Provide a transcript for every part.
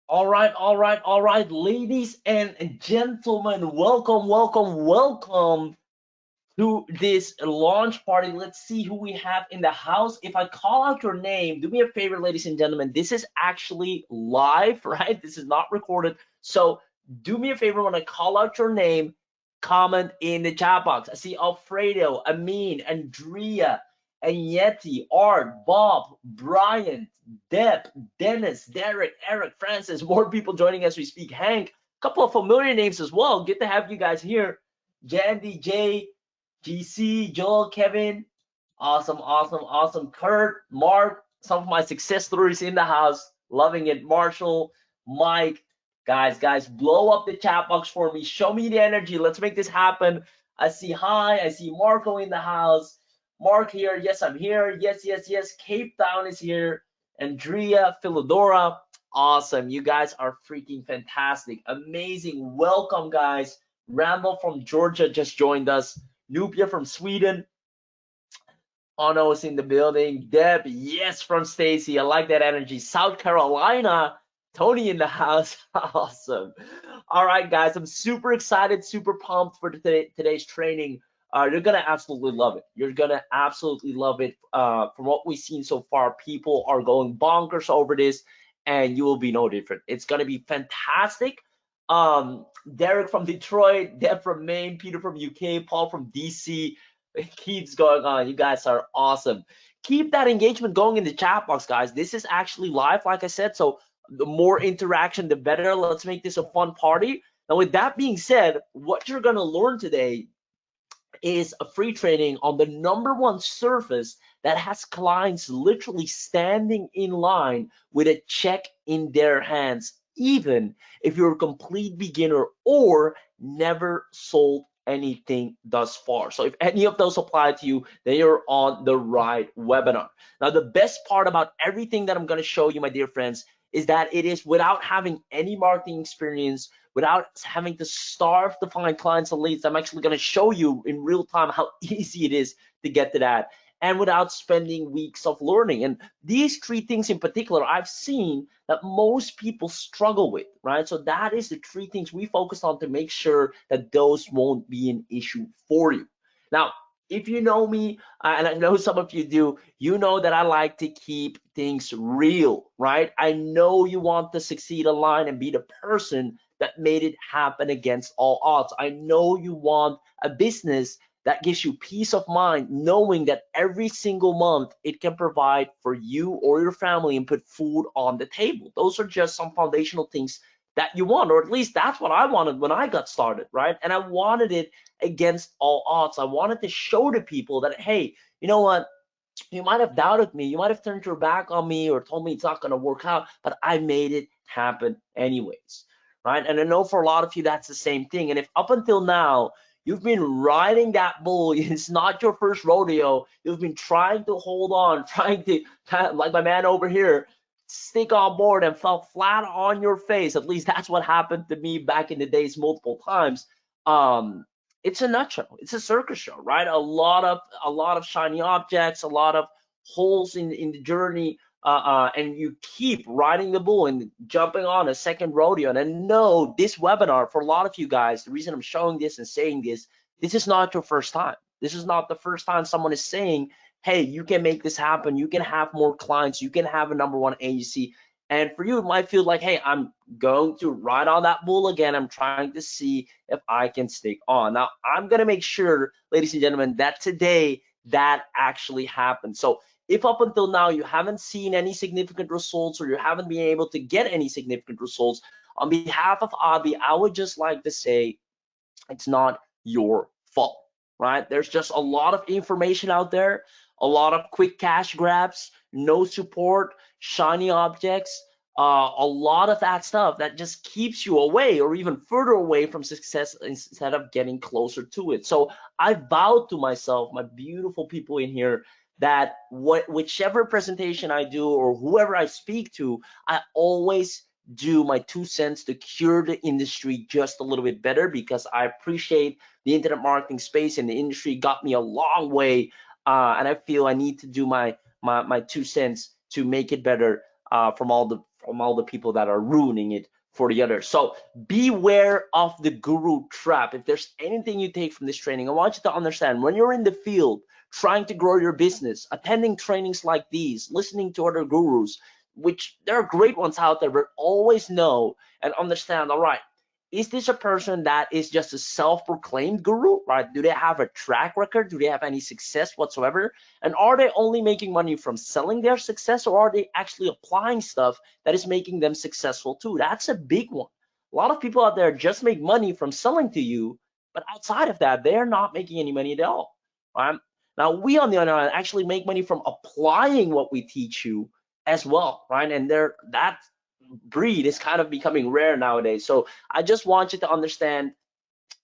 All right, ladies and gentlemen, welcome to this launch party. Let's see who we have in the house. If I call out your name, do me a favor, ladies and gentlemen. This is actually live, right? This is not recorded. So do me a favor when I call out your name, comment in the chat box. I see Alfredo, Amin, Andrea, Anyeti, Art, Bob, Brian, Deb, Dennis, Derek, Eric, Francis. More people joining as we speak. Hank, a couple of familiar names as well. Good to have you guys here. Jandy, Jay, GC, Joel, Kevin, awesome. Kurt, Mark, some of my success stories in the house, loving it. Marshall, Mike, guys, blow up the chat box for me. Show me the energy. Let's make this happen. I see Marco in the house. Mark here, yes, I'm here. Yes. Cape Town is here. Andrea, Philodora, awesome. You guys are freaking fantastic. Amazing. Welcome, guys. Randall from Georgia just joined us. Nubia from Sweden. Ono is in the building. Deb, yes, from Stacy. I like that energy. South Carolina, Tony in the house. Awesome. All right, guys, I'm super excited, super pumped for today's training. You're gonna absolutely love it. You're gonna absolutely love it. From what we've seen so far, people are going bonkers over this, and you will be no different. It's gonna be fantastic. Derek from Detroit, Deb from Maine, Peter from UK, Paul from DC. It keeps going on. You guys are awesome. Keep that engagement going in the chat box, guys. This is actually live, like I said, so the more interaction, the better. Let's make this a fun party. Now, with that being said, what you're going to learn today is a free training on the #1 service that has clients literally standing in line with a check in their hands, even if you're a complete beginner or never sold anything thus far. So if any of those apply to you, then you're on the right webinar. Now, the best part about everything that I'm going to show you, my dear friends, is that it is without having any marketing experience, without having to starve to find clients and leads. I'm actually going to show you in real time how easy it is to get to that, and without spending weeks of learning. And these three things in particular, I've seen that most people struggle with, right? So that is the three things we focus on to make sure that those won't be an issue for you. Now, if you know me, and I know some of you do, you know that I like to keep things real, right? I know you want to succeed online and be the person that made it happen against all odds. I know you want a business that gives you peace of mind, knowing that every single month it can provide for you or your family and put food on the table. Those are just some foundational things that you want, or at least that's what I wanted when I got started, right? And I wanted it against all odds. I wanted to show to people that, hey, you know what? You might have doubted me, you might have turned your back on me or told me it's not going to work out, but I made it happen anyways, right? And I know for a lot of you that's the same thing. And if up until now you've been riding that bull, it's not your first rodeo, you've been trying to hold on, trying to, like my man over here, stick on board and fell flat on your face. At least that's what happened to me back in the days multiple times. It's a nutshell. It's a circus show, right? A lot of shiny objects, a lot of holes in the journey, and you keep riding the bull and jumping on a second rodeo. And I know this webinar, for a lot of you guys, the reason I'm showing this and saying this is not your first time. This is not the first time someone is saying, hey, you can make this happen. You can have more clients. You can have a #1 agency. And for you, it might feel like, hey, I'm going to ride on that bull again. I'm trying to see if I can stick on. Now, I'm going to make sure, ladies and gentlemen, that today that actually happens. So if up until now you haven't seen any significant results or you haven't been able to get any significant results, on behalf of Abby, I would just like to say it's not your fault, right? There's just a lot of information out there, a lot of quick cash grabs, no support, shiny objects, a lot of that stuff that just keeps you away or even further away from success instead of getting closer to it. So I vowed to myself, my beautiful people in here, that whichever presentation I do or whoever I speak to, I always do my 2 cents to cure the industry just a little bit better, because I appreciate the internet marketing space and the industry got me a long way, and I feel I need to do my 2 cents to make it better, from all from all the people that are ruining it for the others. So beware of the guru trap. If there's anything you take from this training, I want you to understand when you're in the field trying to grow your business, attending trainings like these, listening to other gurus, which there are great ones out there, but always know and understand, all right, is this a person that is just a self-proclaimed guru, right? Do they have a track record? Do they have any success whatsoever? And are they only making money from selling their success, or are they actually applying stuff that is making them successful too? That's a big one. A lot of people out there just make money from selling to you, but outside of that, they're not making any money at all, right? Now, we on the other hand actually make money from applying what we teach you as well, right? And that breed is kind of becoming rare nowadays. So I just want you to understand,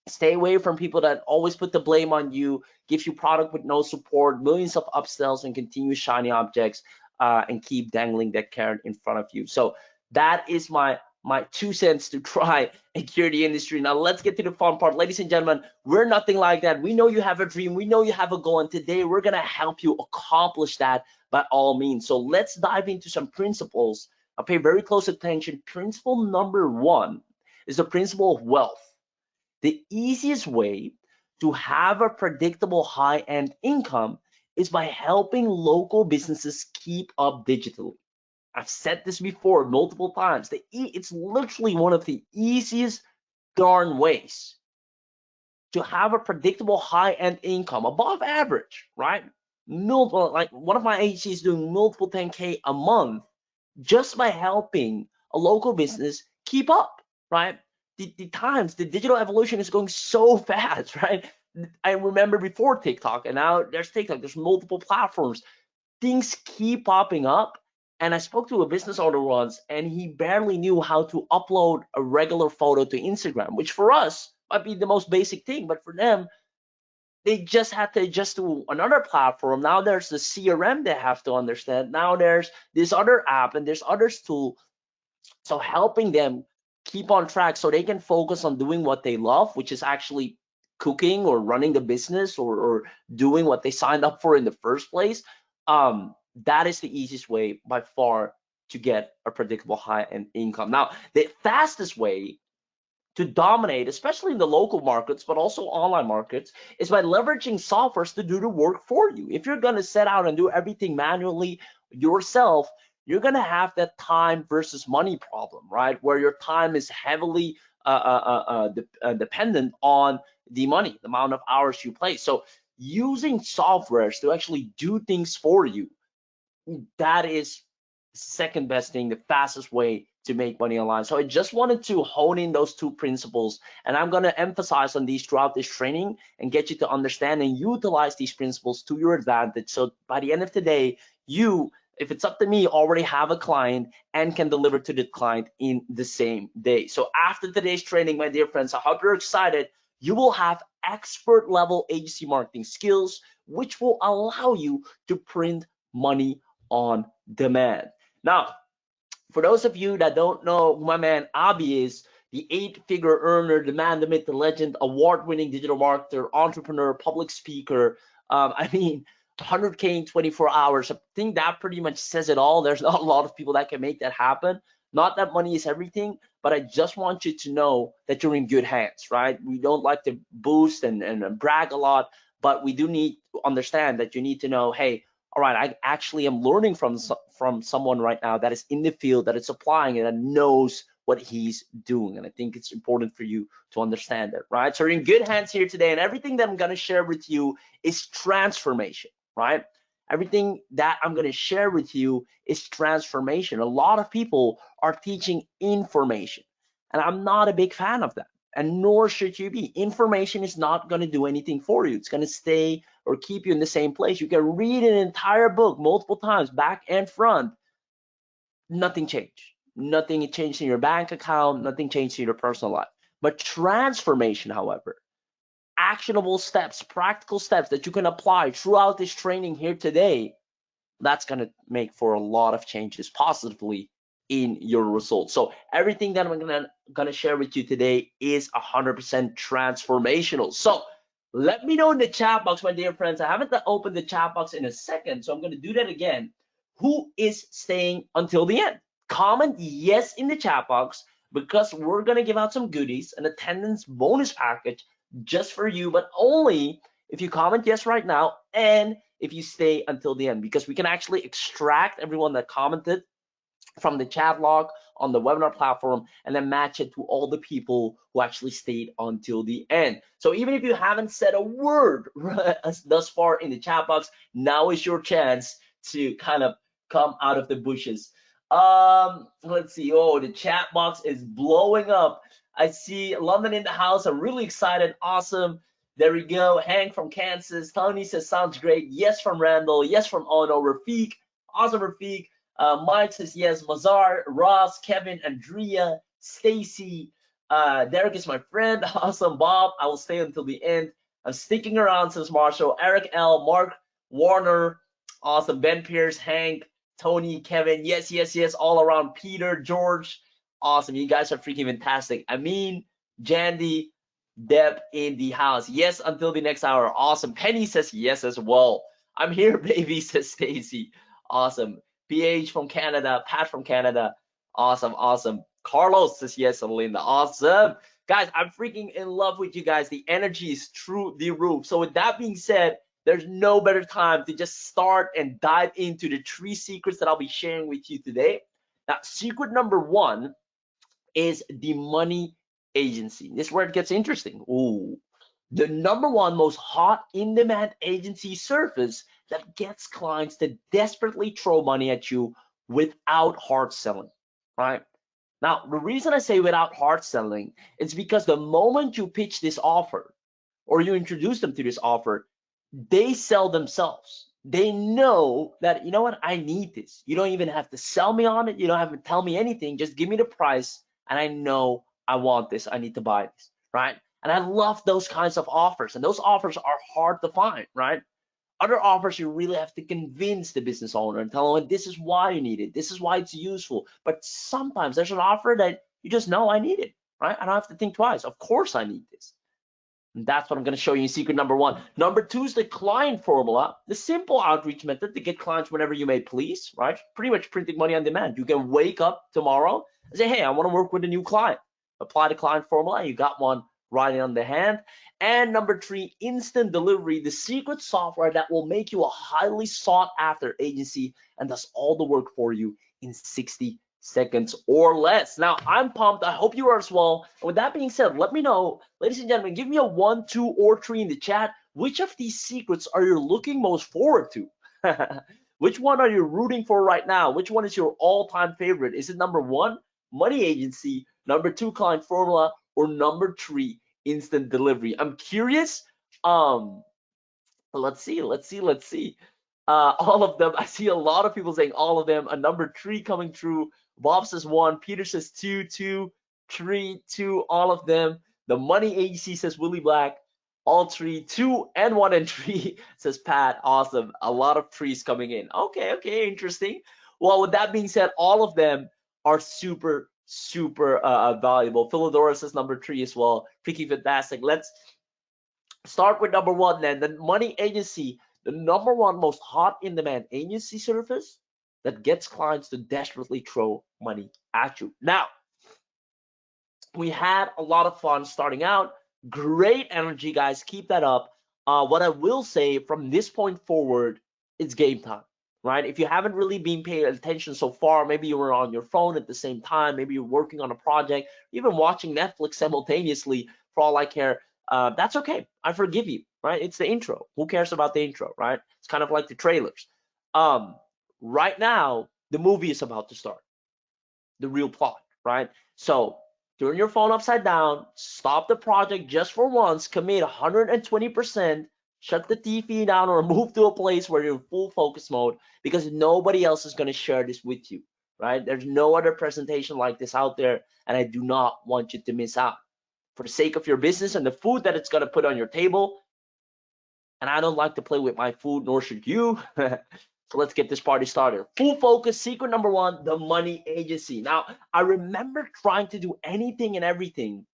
stay away from people that always put the blame on you, give you product with no support, millions of upsells, and continuous shiny objects, and keep dangling that carrot in front of you. So that is my 2 cents to try and cure the industry. Now let's get to the fun part. Ladies and gentlemen, we're nothing like that. We know you have a dream. We know you have a goal. And today we're going to help you accomplish that by all means. So let's dive into some principles. I'll pay very close attention. Principle number 1 is the principle of wealth. The easiest way to have a predictable high-end income is by helping local businesses keep up digitally. I've said this before multiple times. It's literally one of the easiest darn ways to have a predictable high-end income, above average, right? Multiple, like one of my agencies doing multiple 10K a month just by helping a local business keep up, right? The digital evolution is going so fast, right? I remember before TikTok, and now there's TikTok, there's multiple platforms. Things keep popping up. And I spoke to a business owner once, and he barely knew how to upload a regular photo to Instagram, which for us might be the most basic thing, but for them, they just had to adjust to another platform. Now there's the CRM they have to understand. Now there's this other app, and there's others too. So helping them keep on track so they can focus on doing what they love, which is actually cooking or running the business, or doing what they signed up for in the first place. That is the easiest way by far to get a predictable high-end income. Now, the fastest way to dominate, especially in the local markets, but also online markets, is by leveraging softwares to do the work for you. If you're going to set out and do everything manually yourself, you're going to have that time versus money problem, right? Where your time is heavily dependent on the money, the amount of hours you play. So using softwares to actually do things for you, that is the second best thing, the fastest way to make money online. So I just wanted to hone in those 2 principles, and I'm going to emphasize on these throughout this training and get you to understand and utilize these principles to your advantage. So by the end of the day, you, if it's up to me, already have a client and can deliver to the client in the same day. So after today's training, my dear friends, I hope you're excited. You will have expert level agency marketing skills, which will allow you to print money on demand. Now, for those of you that don't know who my man Abi is, the 8-figure earner, the man, the myth, the legend, award-winning digital marketer, entrepreneur, public speaker. I mean, 100K in 24 hours. I think that pretty much says it all. There's not a lot of people that can make that happen. Not that money is everything, but I just want you to know that you're in good hands, right? We don't like to boost and brag a lot, but we do need to understand that you need to know, hey, all right, I actually am learning from someone right now that is in the field, that is applying it, and knows what he's doing. And I think it's important for you to understand that, right? So you're in good hands here today, and everything that I'm going to share with you is transformation, right? Everything that I'm going to share with you is transformation. A lot of people are teaching information, and I'm not a big fan of that, and nor should you be. Information is not going to do anything for you. It's going to stay or keep you in the same place. You can read an entire book multiple times, back and front. Nothing changed. Nothing changed in your bank account. Nothing changed in your personal life. But transformation, however, actionable steps, practical steps that you can apply throughout this training here today, that's going to make for a lot of changes positively in your results. So everything that I'm going to share with you today is 100% transformational. So let me know in the chat box, my dear friends. I haven't opened the chat box in a second, so I'm going to do that again. Who is staying until the end? comment yes in the chat box, because we're gonna give out some goodies, an attendance bonus package just for you, but only if you comment yes right now and if you stay until the end, because we can actually extract everyone that commented from the chat log on the webinar platform and then match it to all the people who actually stayed until the end. So even if you haven't said a word thus far in the chat box, now is your chance to kind of come out of the bushes. Let's see. Oh, the chat box is blowing up. I see London in the house. I'm really excited. Awesome. There we go. Hank from Kansas. Tony says sounds great. Yes from Randall. Yes from Ono. Rafiq. Awesome, Rafiq. Mike says yes. Mazar, Ross, Kevin, Andrea, Stacy. Derek is my friend. Awesome, Bob. I will stay until the end. I'm sticking around, says Marshall. Eric L, Mark, Warner. Awesome. Ben Pierce, Hank, Tony, Kevin. Yes, yes, yes. All around. Peter, George. Awesome. You guys are freaking fantastic. Amin, Jandy, Deb in the house. Yes, until the next hour. Awesome. Penny says yes as well. I'm here, baby, says Stacy. Awesome. PH from Canada, Pat from Canada. Awesome, awesome. Carlos says yes, and Linda. Awesome. Guys, I'm freaking in love with you guys. The energy is through the roof. So with that being said, there's no better time to just start and dive into the 3 secrets that I'll be sharing with you today. Now, secret number 1 is the money agency. This is where it gets interesting. Ooh. The number 1 most hot in-demand agency service that gets clients to desperately throw money at you without hard selling, right? Now, the reason I say without hard selling is because the moment you pitch this offer or you introduce them to this offer, they sell themselves. They know that, you know what, I need this. You don't even have to sell me on it. You don't have to tell me anything. Just give me the price, and I know I want this. I need to buy this, right? And I love those kinds of offers, and those offers are hard to find, right? Other offers, you really have to convince the business owner and tell them this is why you need it, this is why it's useful. But sometimes there's an offer that you just know I need it, right? I don't have to think twice. Of course I need this. And that's what I'm going to show you in secret number 1. Number 2 is the client formula, the simple outreach method to get clients whenever you may please, right? Pretty much printing money on demand. You can wake up tomorrow and say, hey, I want to work with a new client. Apply the client formula, and you got one right on the hand. And number 3, instant delivery, the secret software that will make you a highly sought after agency and does all the work for you in 60 seconds or less. Now, I'm pumped. I hope you are as well. And with that being said, let me know, ladies and gentlemen, give me a 1, 2, or 3 in the chat. Which of these secrets are you looking most forward to? Which one are you rooting for right now? Which one is your all-time favorite? Is it number 1, money agency, number 2, client formula, or number 3, instant delivery? I'm curious. Let's see. All of them. I see a lot of people saying all of them. A number 3 coming through. Bob says 1. Peter says 2, 2, 3, 2. All of them. The money agency says Willie Black. All 3, 2, and 1 and 3 says Pat. Awesome. A lot of 3s coming in. Okay, interesting. Well, with that being said, all of them are super valuable. Philodora says number 3 as well. Pretty fantastic. Let's start with number 1 then. The money agency, the number 1 most hot in demand agency service that gets clients to desperately throw money at you. Now, we had a lot of fun starting out. Great energy, guys. Keep that up. What I will say from this point forward, it's game time, right? If you haven't really been paying attention so far, maybe you were on your phone at the same time, maybe you're working on a project, even watching Netflix simultaneously, for all I care, that's okay. I forgive you, right? It's the intro. Who cares about the intro, right? It's kind of like the trailers. Right now, the movie is about to start, the real plot, right? So turn your phone upside down, stop the project just for once, commit 120%, shut the TV down, or move to a place where you're in full focus mode, because nobody else is going to share this with you, right? There's no other presentation like this out there, and I do not want you to miss out. For the sake of your business and the food that it's going to put on your table, and I don't like to play with my food, nor should you. So let's get this party started. Full focus, secret number 1, the money agency. Now, I remember trying to do anything and everything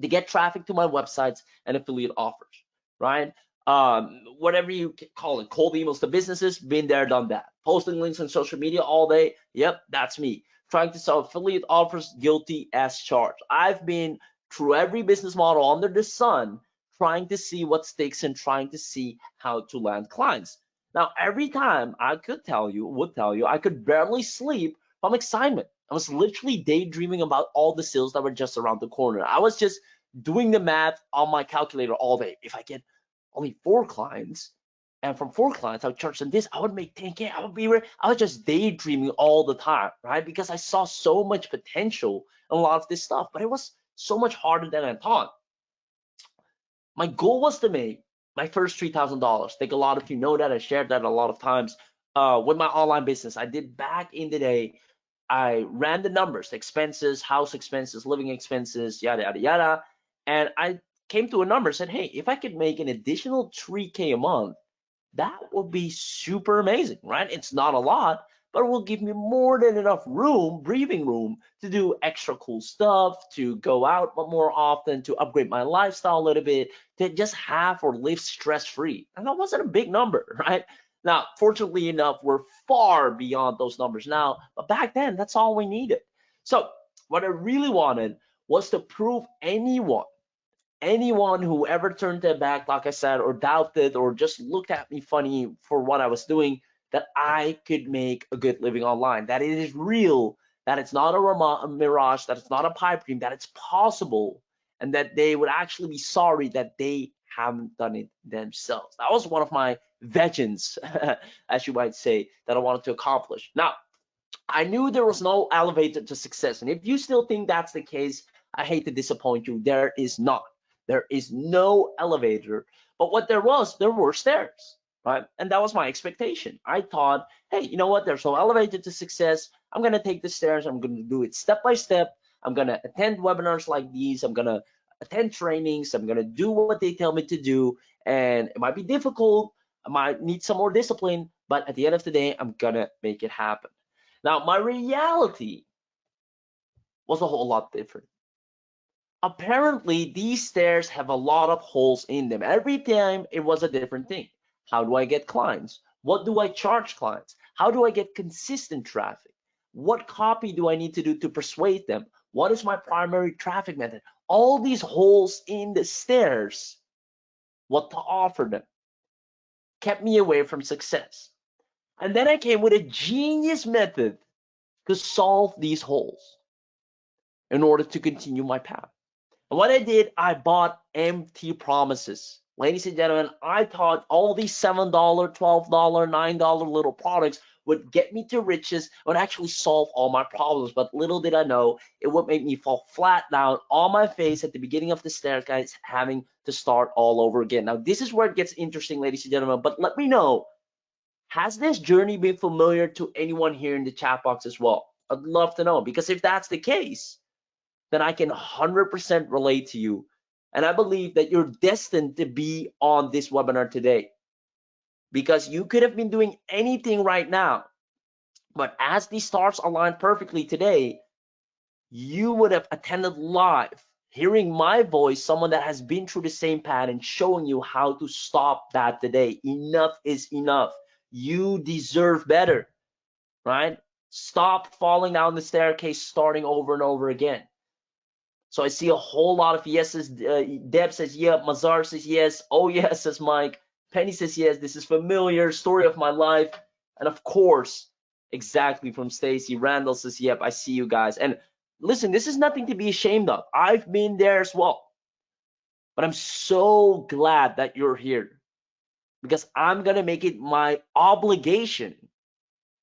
to get traffic to my websites and affiliate offers, right? Whatever you call it, cold emails to businesses, been there, done that. Posting links on social media all day, yep, that's me. trying to sell affiliate offers, guilty as charged. I've been through every business model under the sun, trying to see what sticks and trying to see how to land clients. Now, every time I would tell you, I could barely sleep from excitement. I was literally daydreaming about all the sales that were just around the corner. I was just doing the math on my calculator all day. If I get only 4 clients, and from 4 clients, I would charge them this, I would make 10K, I was just daydreaming all the time, right? Because I saw so much potential in a lot of this stuff, but it was so much harder than I thought. My goal was to make my first $3,000. I think a lot of you know that. I shared that a lot of times with my online business. I did back in the day. I ran the numbers, expenses, house expenses, living expenses, yada, yada, yada. And I came to a number, said, hey, if I could make an additional 3K a month, that would be super amazing, right? It's not a lot, but it will give me more than enough room, breathing room, to do extra cool stuff, to go out more often, to upgrade my lifestyle a little bit, to just have or live stress-free. And that wasn't a big number, right? Now, fortunately enough, we're far beyond those numbers now, but back then, that's all we needed. So what I really wanted was to prove anyone who ever turned their back, like I said, or doubted, or just looked at me funny for what I was doing, that I could make a good living online, that it is real, that it's not a mirage, that it's not a pipe dream, that it's possible, and that they would actually be sorry that they haven't done it themselves. That was one of my visions, as you might say, that I wanted to accomplish. Now, I knew there was no elevator to success, and if you still think that's the case, I hate to disappoint you. There is not. There is no elevator, but what there were stairs, right? And that was my expectation. I thought, hey, you know what? There's no elevator to success. I'm gonna take the stairs. I'm gonna do it step by step. I'm gonna attend webinars like these. I'm gonna attend trainings. I'm gonna do what they tell me to do. And it might be difficult. I might need some more discipline, but at the end of the day, I'm gonna make it happen. Now, my reality was a whole lot different. Apparently, these stairs have a lot of holes in them. Every time it was a different thing. How do I get clients? What do I charge clients? How do I get consistent traffic? What copy do I need to do to persuade them? What is my primary traffic method? All these holes in the stairs, what to offer them, kept me away from success. And then I came with a genius method to solve these holes in order to continue my path. And what I did, I bought empty promises. Ladies and gentlemen, I thought all these $7, $12, $9 little products would get me to riches, would actually solve all my problems. But little did I know, it would make me fall flat down on my face at the beginning of the staircase, having to start all over again. Now, this is where it gets interesting, ladies and gentlemen, but let me know, has this journey been familiar to anyone here in the chat box as well? I'd love to know, because if that's the case, then I can 100% relate to you. And I believe that you're destined to be on this webinar today, because you could have been doing anything right now, but as these stars align perfectly today, you would have attended live, hearing my voice, someone that has been through the same path and showing you how to stop that today. Enough is enough. You deserve better, right? Stop falling down the staircase, starting over and over again. So I see a whole lot of yeses. Deb says, yeah. Mazar says, yes. Oh, yes, says Mike. Penny says, yes. This is familiar. Story of my life. And of course, exactly from Stacy. Randall says, yep, I see you guys. And listen, this is nothing to be ashamed of. I've been there as well. But I'm so glad that you're here, because I'm going to make it my obligation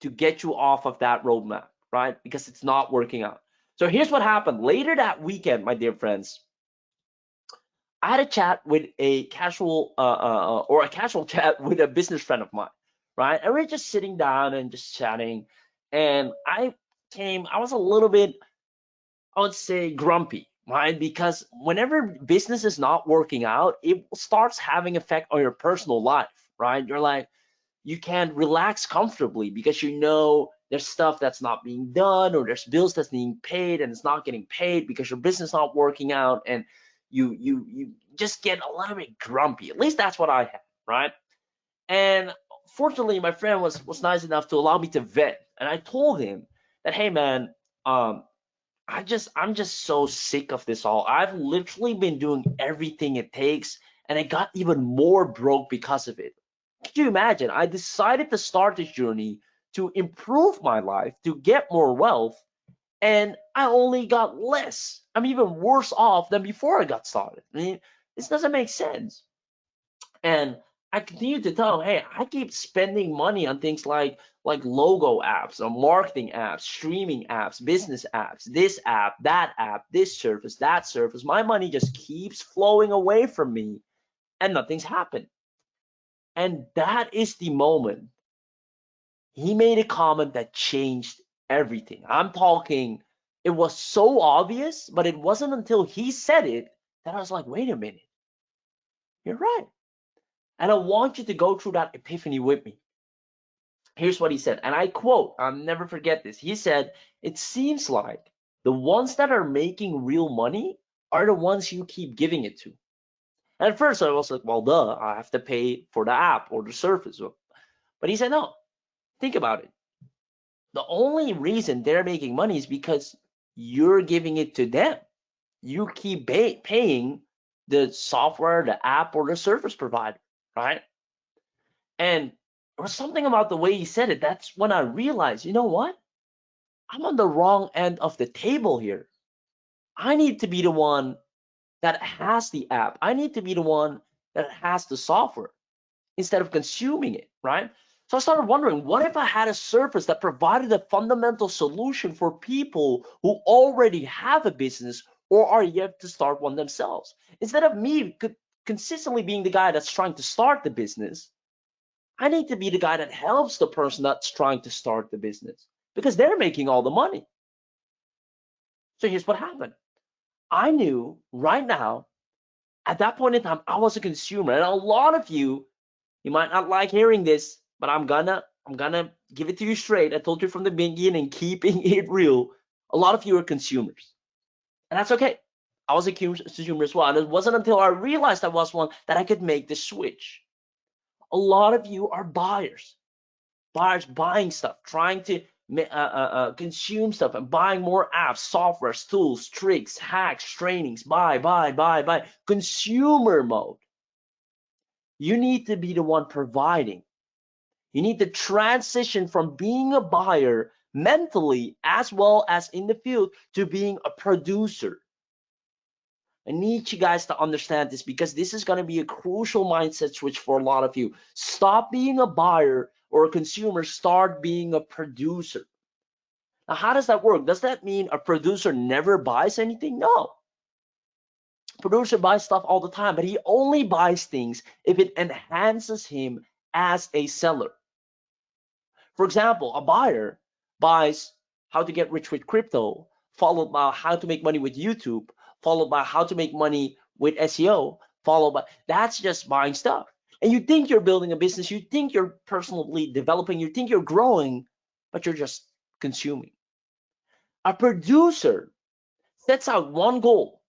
to get you off of that roadmap, right? Because it's not working out. So here's what happened. Later that weekend, my dear friends, I had a chat with a casual chat with a business friend of mine, right? And we're just sitting down and just chatting. And I was a little bit, I would say, grumpy, right? Because whenever business is not working out, it starts having effect on your personal life, right? You're like, you can't relax comfortably because you know there's stuff that's not being done, or there's bills that's being paid and it's not getting paid because your business is not working out, and you just get a little bit grumpy. At least that's what I had, right? And fortunately, my friend was nice enough to allow me to vent, and I told him that, hey man, I'm just so sick of this all. I've literally been doing everything it takes, and I got even more broke because of it. Could you imagine? I decided to start this journey to improve my life, to get more wealth, and I only got less. I'm even worse off than before I got started. I mean, this doesn't make sense. And I continue to tell them, hey, I keep spending money on things like logo apps, or marketing apps, streaming apps, business apps, this app, this service, that service. My money just keeps flowing away from me, and nothing's happened. And that is the moment he made a comment that changed everything. I'm talking, it was so obvious, but it wasn't until he said it that I was like, wait a minute, you're right. And I want you to go through that epiphany with me. Here's what he said, and I quote, I'll never forget this. He said, it seems like the ones that are making real money are the ones you keep giving it to. And at first I was like, well, duh, I have to pay for the app or the service. But he said, no, think about it. The only reason they're making money is because you're giving it to them. You keep paying the software, the app, or the service provider, right? And there was something about the way he said it. That's when I realized, you know what? I'm on the wrong end of the table here. I need to be the one that has the app. I need to be the one that has the software instead of consuming it, right? So I started wondering, what if I had a service that provided a fundamental solution for people who already have a business or are yet to start one themselves? Instead of me consistently being the guy that's trying to start the business, I need to be the guy that helps the person that's trying to start the business because they're making all the money. So here's what happened. I knew right now, at that point in time, I was a consumer. And a lot of you might not like hearing this, but I'm gonna give it to you straight. I told you from the beginning, keeping it real. A lot of you are consumers. And that's okay. I was a consumer as well. And it wasn't until I realized I was one that I could make the switch. A lot of you are buyers buying stuff, trying to consume stuff and buying more apps, software, tools, tricks, hacks, trainings, buy. Consumer mode. You need to be the one providing. You need to transition from being a buyer mentally as well as in the field to being a producer. I need you guys to understand this because this is going to be a crucial mindset switch for a lot of you. Stop being a buyer or a consumer, start being a producer. Now, how does that work? Does that mean a producer never buys anything? No. A producer buys stuff all the time, but he only buys things if it enhances him as a seller. For example, a buyer buys how to get rich with crypto, followed by how to make money with YouTube, followed by how to make money with SEO, followed by that's just buying stuff. And you think you're building a business, you think you're personally developing, you think you're growing, but you're just consuming. A producer sets out one goal.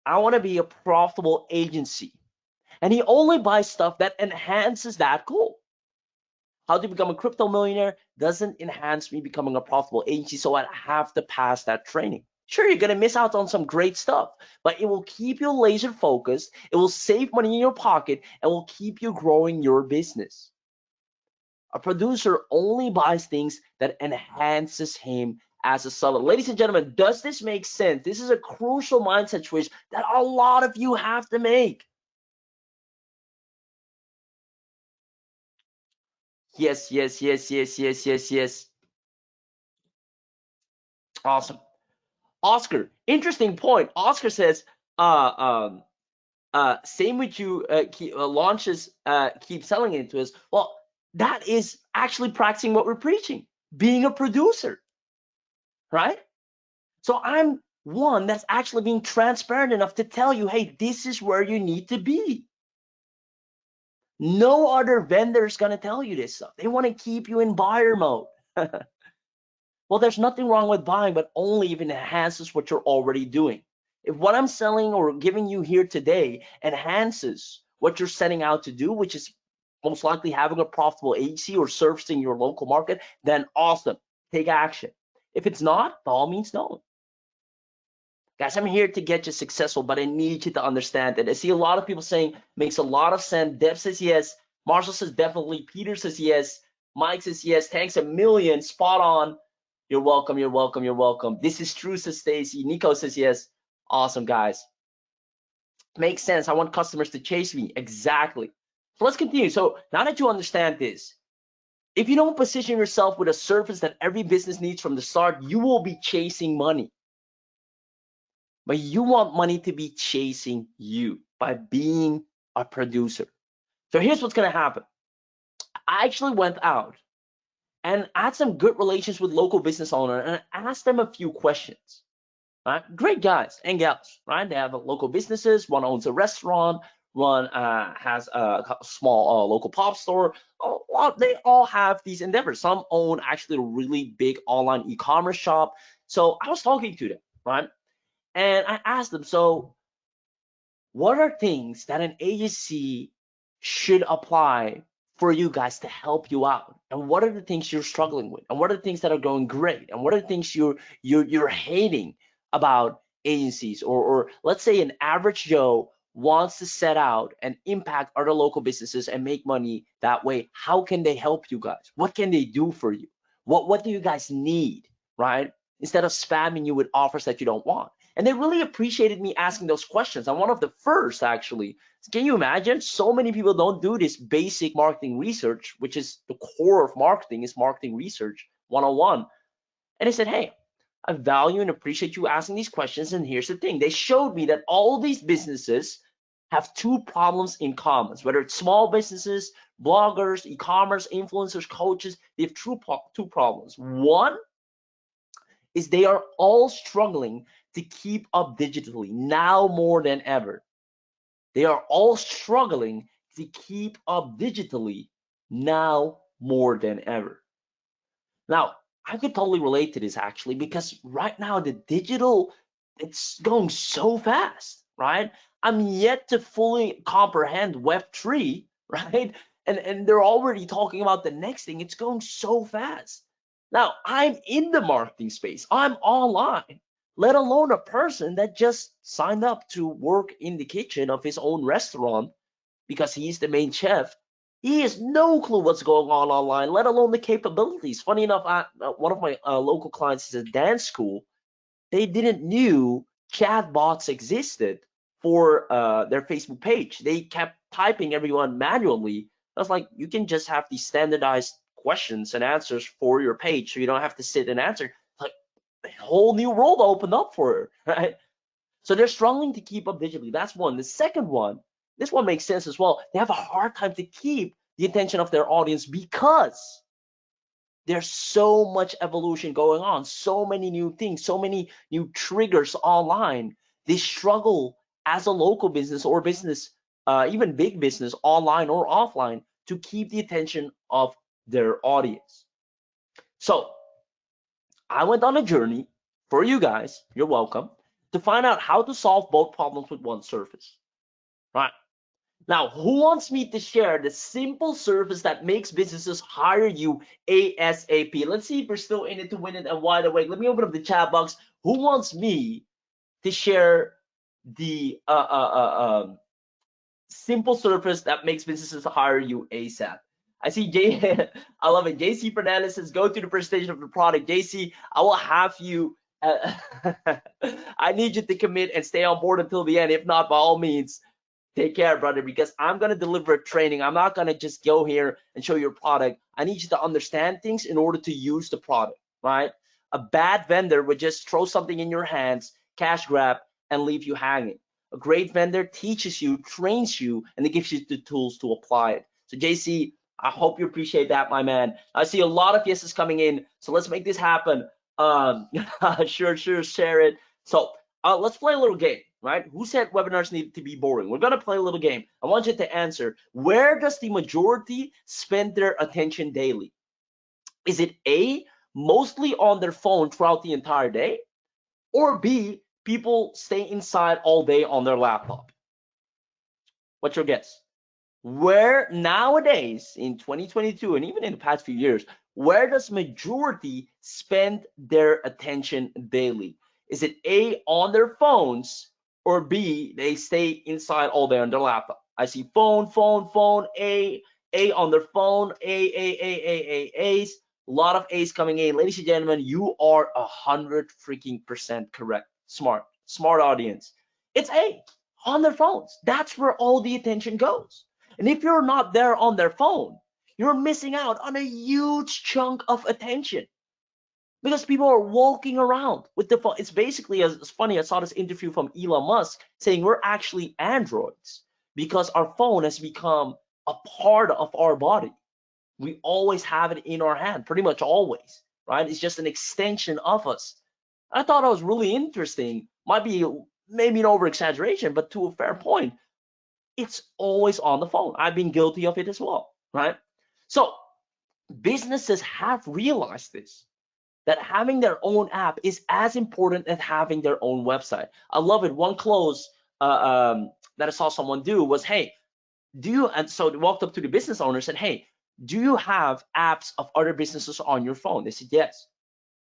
I want to be a profitable agency. And he only buys stuff that enhances that goal. How to become a crypto millionaire doesn't enhance me becoming a profitable agency, so I have to pass that training. Sure, you're going to miss out on some great stuff, but it will keep you laser focused, it will save money in your pocket, and will keep you growing your business. A producer only buys things that enhances him as a seller. Ladies and gentlemen, does this make sense? This is a crucial mindset switch that a lot of you have to make. Yes. Awesome. Oscar, interesting point. Oscar says, same with you, launches, keep selling it to us. Well, that is actually practicing what we're preaching, being a producer, right? So I'm one that's actually being transparent enough to tell you, hey, this is where you need to be. No other vendor is going to tell you this stuff. They want to keep you in buyer mode. Well, there's nothing wrong with buying, but only if it enhances what you're already doing. If what I'm selling or giving you here today enhances what you're setting out to do, which is most likely having a profitable agency or servicing your local market, then awesome, take action. If it's not, by all means, don't. Guys, I'm here to get you successful, but I need you to understand that. I see a lot of people saying makes a lot of sense. Deb says yes. Marshall says definitely. Peter says yes. Mike says yes. Thanks a million. Spot on. You're welcome. You're welcome. You're welcome. This is true, says Stacy. Nico says yes. Awesome, guys. Makes sense. I want customers to chase me. Exactly. So let's continue. So now that you understand this, if you don't position yourself with a service that every business needs from the start, you will be chasing money. But you want money to be chasing you by being a producer. So here's what's going to happen. I actually went out and I had some good relations with local business owners, and I asked them a few questions. Right? Great guys and gals, right? They have local businesses. One owns a restaurant. One has a small local pop store. They all have these endeavors. Some own actually a really big online e-commerce shop. So I was talking to them, right? And I asked them, so what are things that an agency should apply for you guys to help you out? And what are the things you're struggling with? And what are the things that are going great? And what are the things you're hating about agencies? Or let's say an average Joe wants to set out and impact other local businesses and make money that way. How can they help you guys? What can they do for you? What do you guys need, right? Instead of spamming you with offers that you don't want. And they really appreciated me asking those questions. I'm one of the first, actually. Can you imagine? So many people don't do this basic marketing research, which is the core of marketing, is marketing research 101. And they said, hey, I value and appreciate you asking these questions. And here's the thing. They showed me that all these businesses have two problems in common, whether it's small businesses, bloggers, e-commerce, influencers, coaches. They have two problems. One is they are all struggling to keep up digitally now more than ever. They are all struggling to keep up digitally now more than ever. Now, I could totally relate to this actually, because right now the digital, it's going so fast, right? I'm yet to fully comprehend Web3, right? And they're already talking about the next thing. It's going so fast. Now, I'm in the marketing space. I'm online, let alone a person that just signed up to work in the kitchen of his own restaurant because he's the main chef. He has no clue what's going on online, let alone the capabilities. Funny enough, one of my local clients is a dance school. They didn't knew chatbots existed for their Facebook page. They kept typing everyone manually. I was like, you can just have these standardized questions and answers for your page, so you don't have to sit and answer. Like a whole new world opened up for her, right? So they're struggling to keep up digitally. That's one. The second one, this one makes sense as well. They have a hard time to keep the attention of their audience because there's so much evolution going on, so many new things, so many new triggers online. They struggle as a local business or business, even big business, online or offline, to keep the attention of their audience. So I went on a journey for you guys, you're welcome, to find out how to solve both problems with one service, right? Now, who wants me to share the simple service that makes businesses hire you ASAP? Let's see if we're still in it to win it and wide awake. Let me open up the chat box. Who wants me to share the simple service that makes businesses hire you ASAP? I see I love it. JC Fernandez says, go to the presentation of the product. JC, I will have you, I need you to commit and stay on board until the end. If not, by all means, take care, brother, because I'm going to deliver a training. I'm not going to just go here and show your product. I need you to understand things in order to use the product, right? A bad vendor would just throw something in your hands, cash grab, and leave you hanging. A great vendor teaches you, trains you, and it gives you the tools to apply it. So JC, I hope you appreciate that, my man. I see a lot of yeses coming in, so let's make this happen. Sure, share it. So let's play a little game, right? Who said webinars need to be boring? We're gonna play a little game. I want you to answer, where does the majority spend their attention daily? Is it A, mostly on their phone throughout the entire day? Or B, people stay inside all day on their laptop? What's your guess? Where nowadays in 2022 and even in the past few years, where does majority spend their attention daily? Is it A, on their phones, or B, they stay inside all day on their laptop? I see phone, phone, phone, A on their phone, A's. A lot of A's coming in. Ladies and gentlemen, you are 100% correct. Smart audience. It's A, on their phones. That's where all the attention goes. And if you're not there on their phone, you're missing out on a huge chunk of attention because people are walking around with the phone. It's basically as funny. I saw this interview from Elon Musk saying we're actually androids because our phone has become a part of our body. We always have it in our hand, pretty much always, right? It's just an extension of us. I thought it was really interesting. Might be maybe an over exaggeration, but to a fair point, it's always on the phone. I've been guilty of it as well, right? So businesses have realized this, that having their own app is as important as having their own website. I love it. One close that I saw someone do was, hey, do you, and so they walked up to the business owner and said, hey, do you have apps of other businesses on your phone? They said, yes.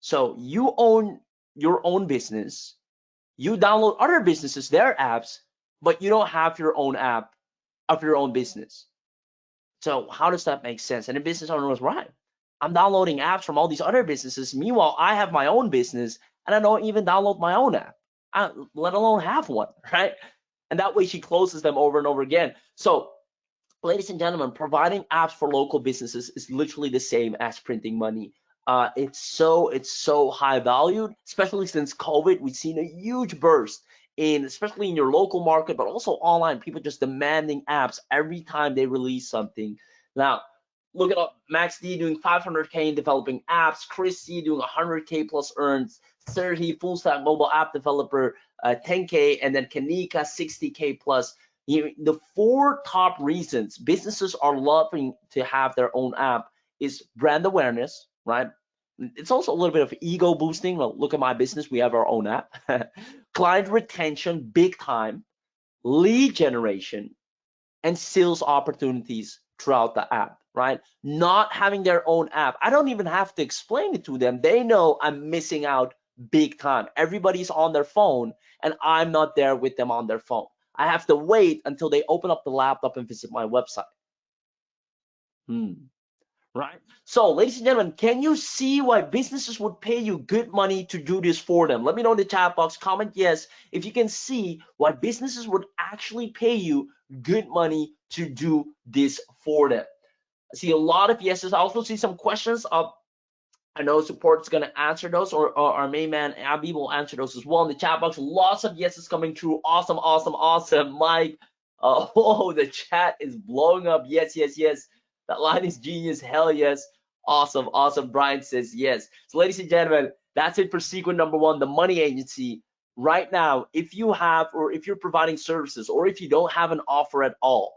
So you own your own business, you download other businesses, their apps, but you don't have your own app of your own business. So how does that make sense? And the business owner was right. I'm downloading apps from all these other businesses. Meanwhile, I have my own business and I don't even download my own app, let alone have one, right? And that way she closes them over and over again. So ladies and gentlemen, providing apps for local businesses is literally the same as printing money. It's so high valued, especially since COVID. We've seen a huge burst in, especially in your local market, but also online. People just demanding apps every time they release something. Now, look at Max D doing 500K in developing apps. Chris C doing 100K plus earns. Serhi, full stack mobile app developer, 10K, and then Kanika 60K plus. The 4 top reasons businesses are loving to have their own app is brand awareness, right? It's also a little bit of ego boosting. Well, look at my business, we have our own app. Client retention, big time. Lead generation, and sales opportunities throughout the app, right? Not having their own app, I don't even have to explain it to them. They know I'm missing out big time. Everybody's on their phone and I'm not there with them on their phone. I have to wait until they open up the laptop and visit my website. Right? So, ladies and gentlemen, can you see why businesses would pay you good money to do this for them? Let me know in the chat box. Comment yes if you can see why businesses would actually pay you good money to do this for them. I see a lot of yeses. I also see some questions. I know support is going to answer those, or our main man Abby will answer those as well in the chat box. Lots of yeses coming through. Awesome, awesome, awesome. Mike, oh, the chat is blowing up. Yes, yes, yes. That line is genius. Hell yes. Awesome, awesome. Brian says yes. So, ladies and gentlemen, that's it for sequence number 1, the money agency. Right now, if you have, or if you're providing services, or if you don't have an offer at all,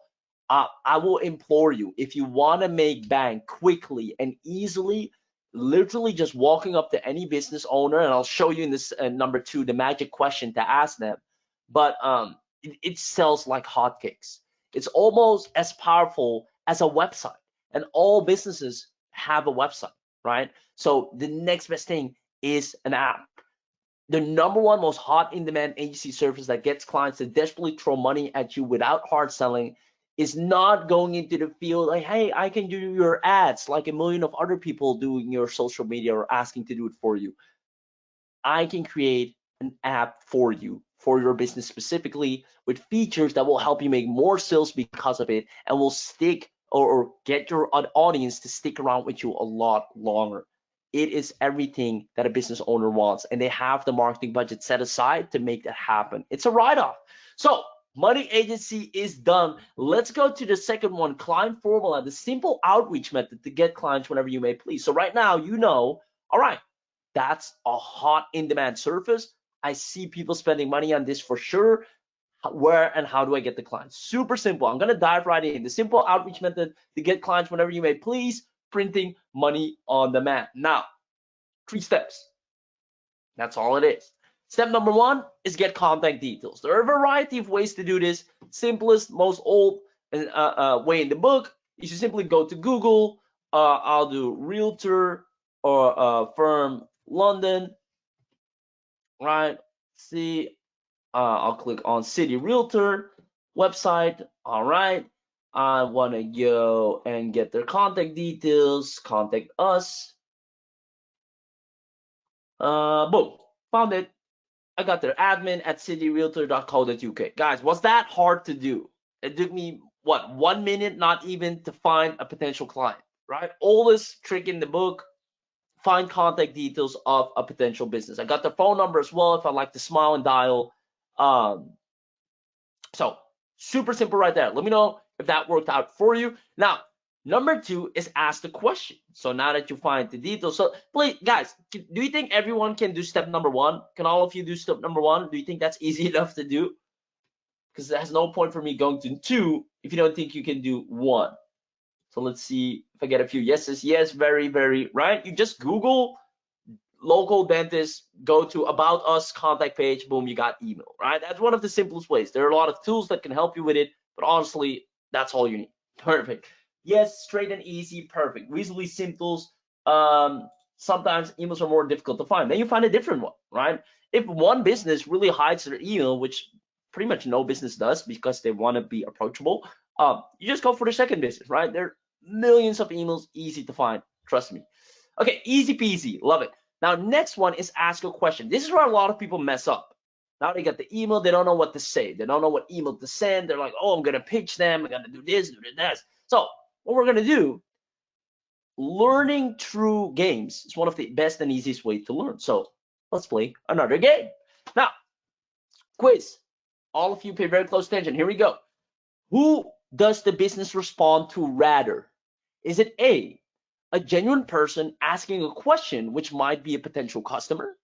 I will implore you, if you want to make bank quickly and easily, literally just walking up to any business owner, and I'll show you in this number 2 the magic question to ask them, but it sells like hotcakes. It's almost as powerful as a website, and all businesses have a website, right? So the next best thing is an app. The number 1 most hot in demand agency service that gets clients to desperately throw money at you without hard selling is not going into the field like, hey, I can do your ads like a million of other people doing your social media or asking to do it for you. I can create an app for you, for your business specifically, with features that will help you make more sales because of it, and will stick or get your audience to stick around with you a lot longer. It is everything that a business owner wants, and they have the marketing budget set aside to make that happen. It's a write-off. So money agency is done. Let's go to the second one, client formula, the simple outreach method to get clients whenever you may please. So right now, you know, all right, that's a hot in-demand service. I see people spending money on this for sure. Where and how do I get the clients? Super simple. I'm going to dive right in. The simple outreach method to get clients whenever you may please, printing money on demand. Now, 3 steps. That's all it is. Step number 1 is get contact details. There are a variety of ways to do this. Simplest, most old way in the book is you simply go to Google, I'll do realtor or firm London, right? See, I'll click on city realtor website. All right. I want to go and get their contact details, contact us. Boom, found it. I got their admin at cityrealtor.co.uk. Guys, was that hard to do? It took me, what, 1 minute, not even, to find a potential client, right? Oldest trick in the book, find contact details of a potential business. I got their phone number as well if I like to smile and dial. So super simple right there. Let me know if that worked out for you. Now, number 2 is ask the question. So now that you find the details, so please, guys, do you think everyone can do step number 1? Can all of you do step number 1? Do you think that's easy enough to do? Because there's no point for me going to 2 if you don't think you can do 1. So let's see if I get a few yeses. Yes, very, very, right? You just Google local dentist, go to about us contact page, boom, you got email, right? That's one of the simplest ways. There are a lot of tools that can help you with it, but honestly, that's all you need. Perfect. Yes, straight and easy, perfect. Reasonably simple. Sometimes emails are more difficult to find. Then you find a different one, right? If one business really hides their email, which pretty much no business does because they want to be approachable, you just go for the second business, right? There are millions of emails, easy to find, trust me. Okay, easy peasy, love it. Now, next one is ask a question. This is where a lot of people mess up. Now they got the email, they don't know what to say. They don't know what email to send. They're like, oh, I'm going to pitch them. I'm going to do this, do this. So what we're going to do, learning through games is one of the best and easiest ways to learn. So let's play another game. Now, quiz. All of you pay very close attention. Here we go. Who does the business respond to rather? Is it A, a genuine person asking a question which might be a potential customer,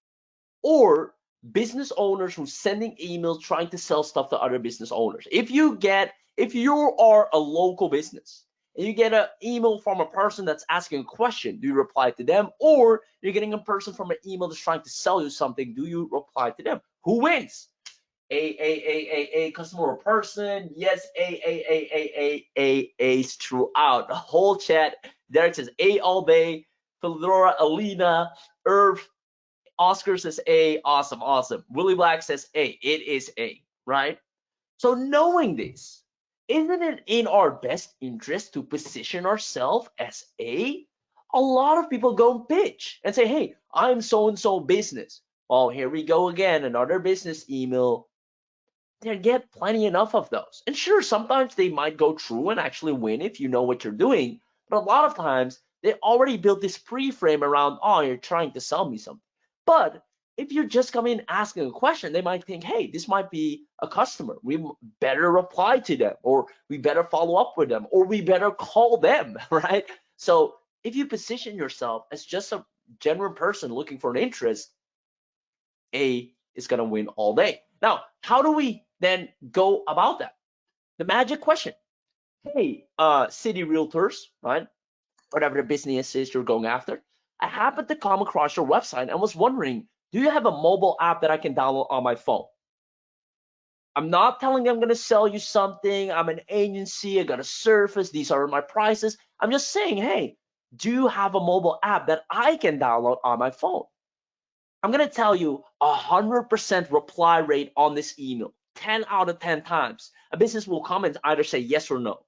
or business owners who sending emails trying to sell stuff to other business owners? If you are a local business and you get an email from a person that's asking a question, do you reply to them? Or you're getting a person from an email that's trying to sell you something, do you reply to them? Who wins? A customer or person? Yes, A's throughout the whole chat. Derek says A all day. Philodora, Alina, Irv, Oscar says A. Awesome, awesome. Willie Black says A. It is A, right? So knowing this, isn't it in our best interest to position ourselves as A? A lot of people go and pitch and say, hey, I'm so-and-so business. Oh, here we go again, another business email. They get plenty enough of those. And sure, sometimes they might go through and actually win if you know what you're doing. But a lot of times, they already built this pre-frame around, oh, you're trying to sell me something. But if you just come in asking a question, they might think, hey, this might be a customer. We better reply to them, or we better follow up with them, or we better call them, right? So if you position yourself as just a genuine person looking for an interest, A is going to win all day. Now, how do we then go about that? The magic question. Hey, city realtors, right? Whatever the business is you're going after. I happened to come across your website and was wondering, do you have a mobile app that I can download on my phone? I'm not telling you I'm going to sell you something. I'm an agency. I got a service. These are my prices. I'm just saying, hey, do you have a mobile app that I can download on my phone? I'm going to tell you 100% reply rate on this email. 10 out of 10 times. A business will come and either say yes or no.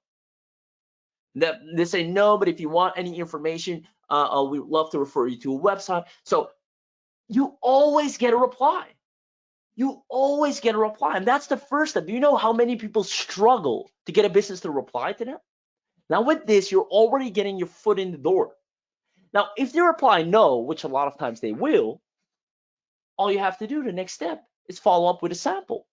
They say no, but if you want any information, we'd love to refer you to a website. So you always get a reply. You always get a reply. And that's the first step. Do you know how many people struggle to get a business to reply to them? Now with this, you're already getting your foot in the door. Now, if they reply no, which a lot of times they will, all you have to do, the next step, is follow up with a sample.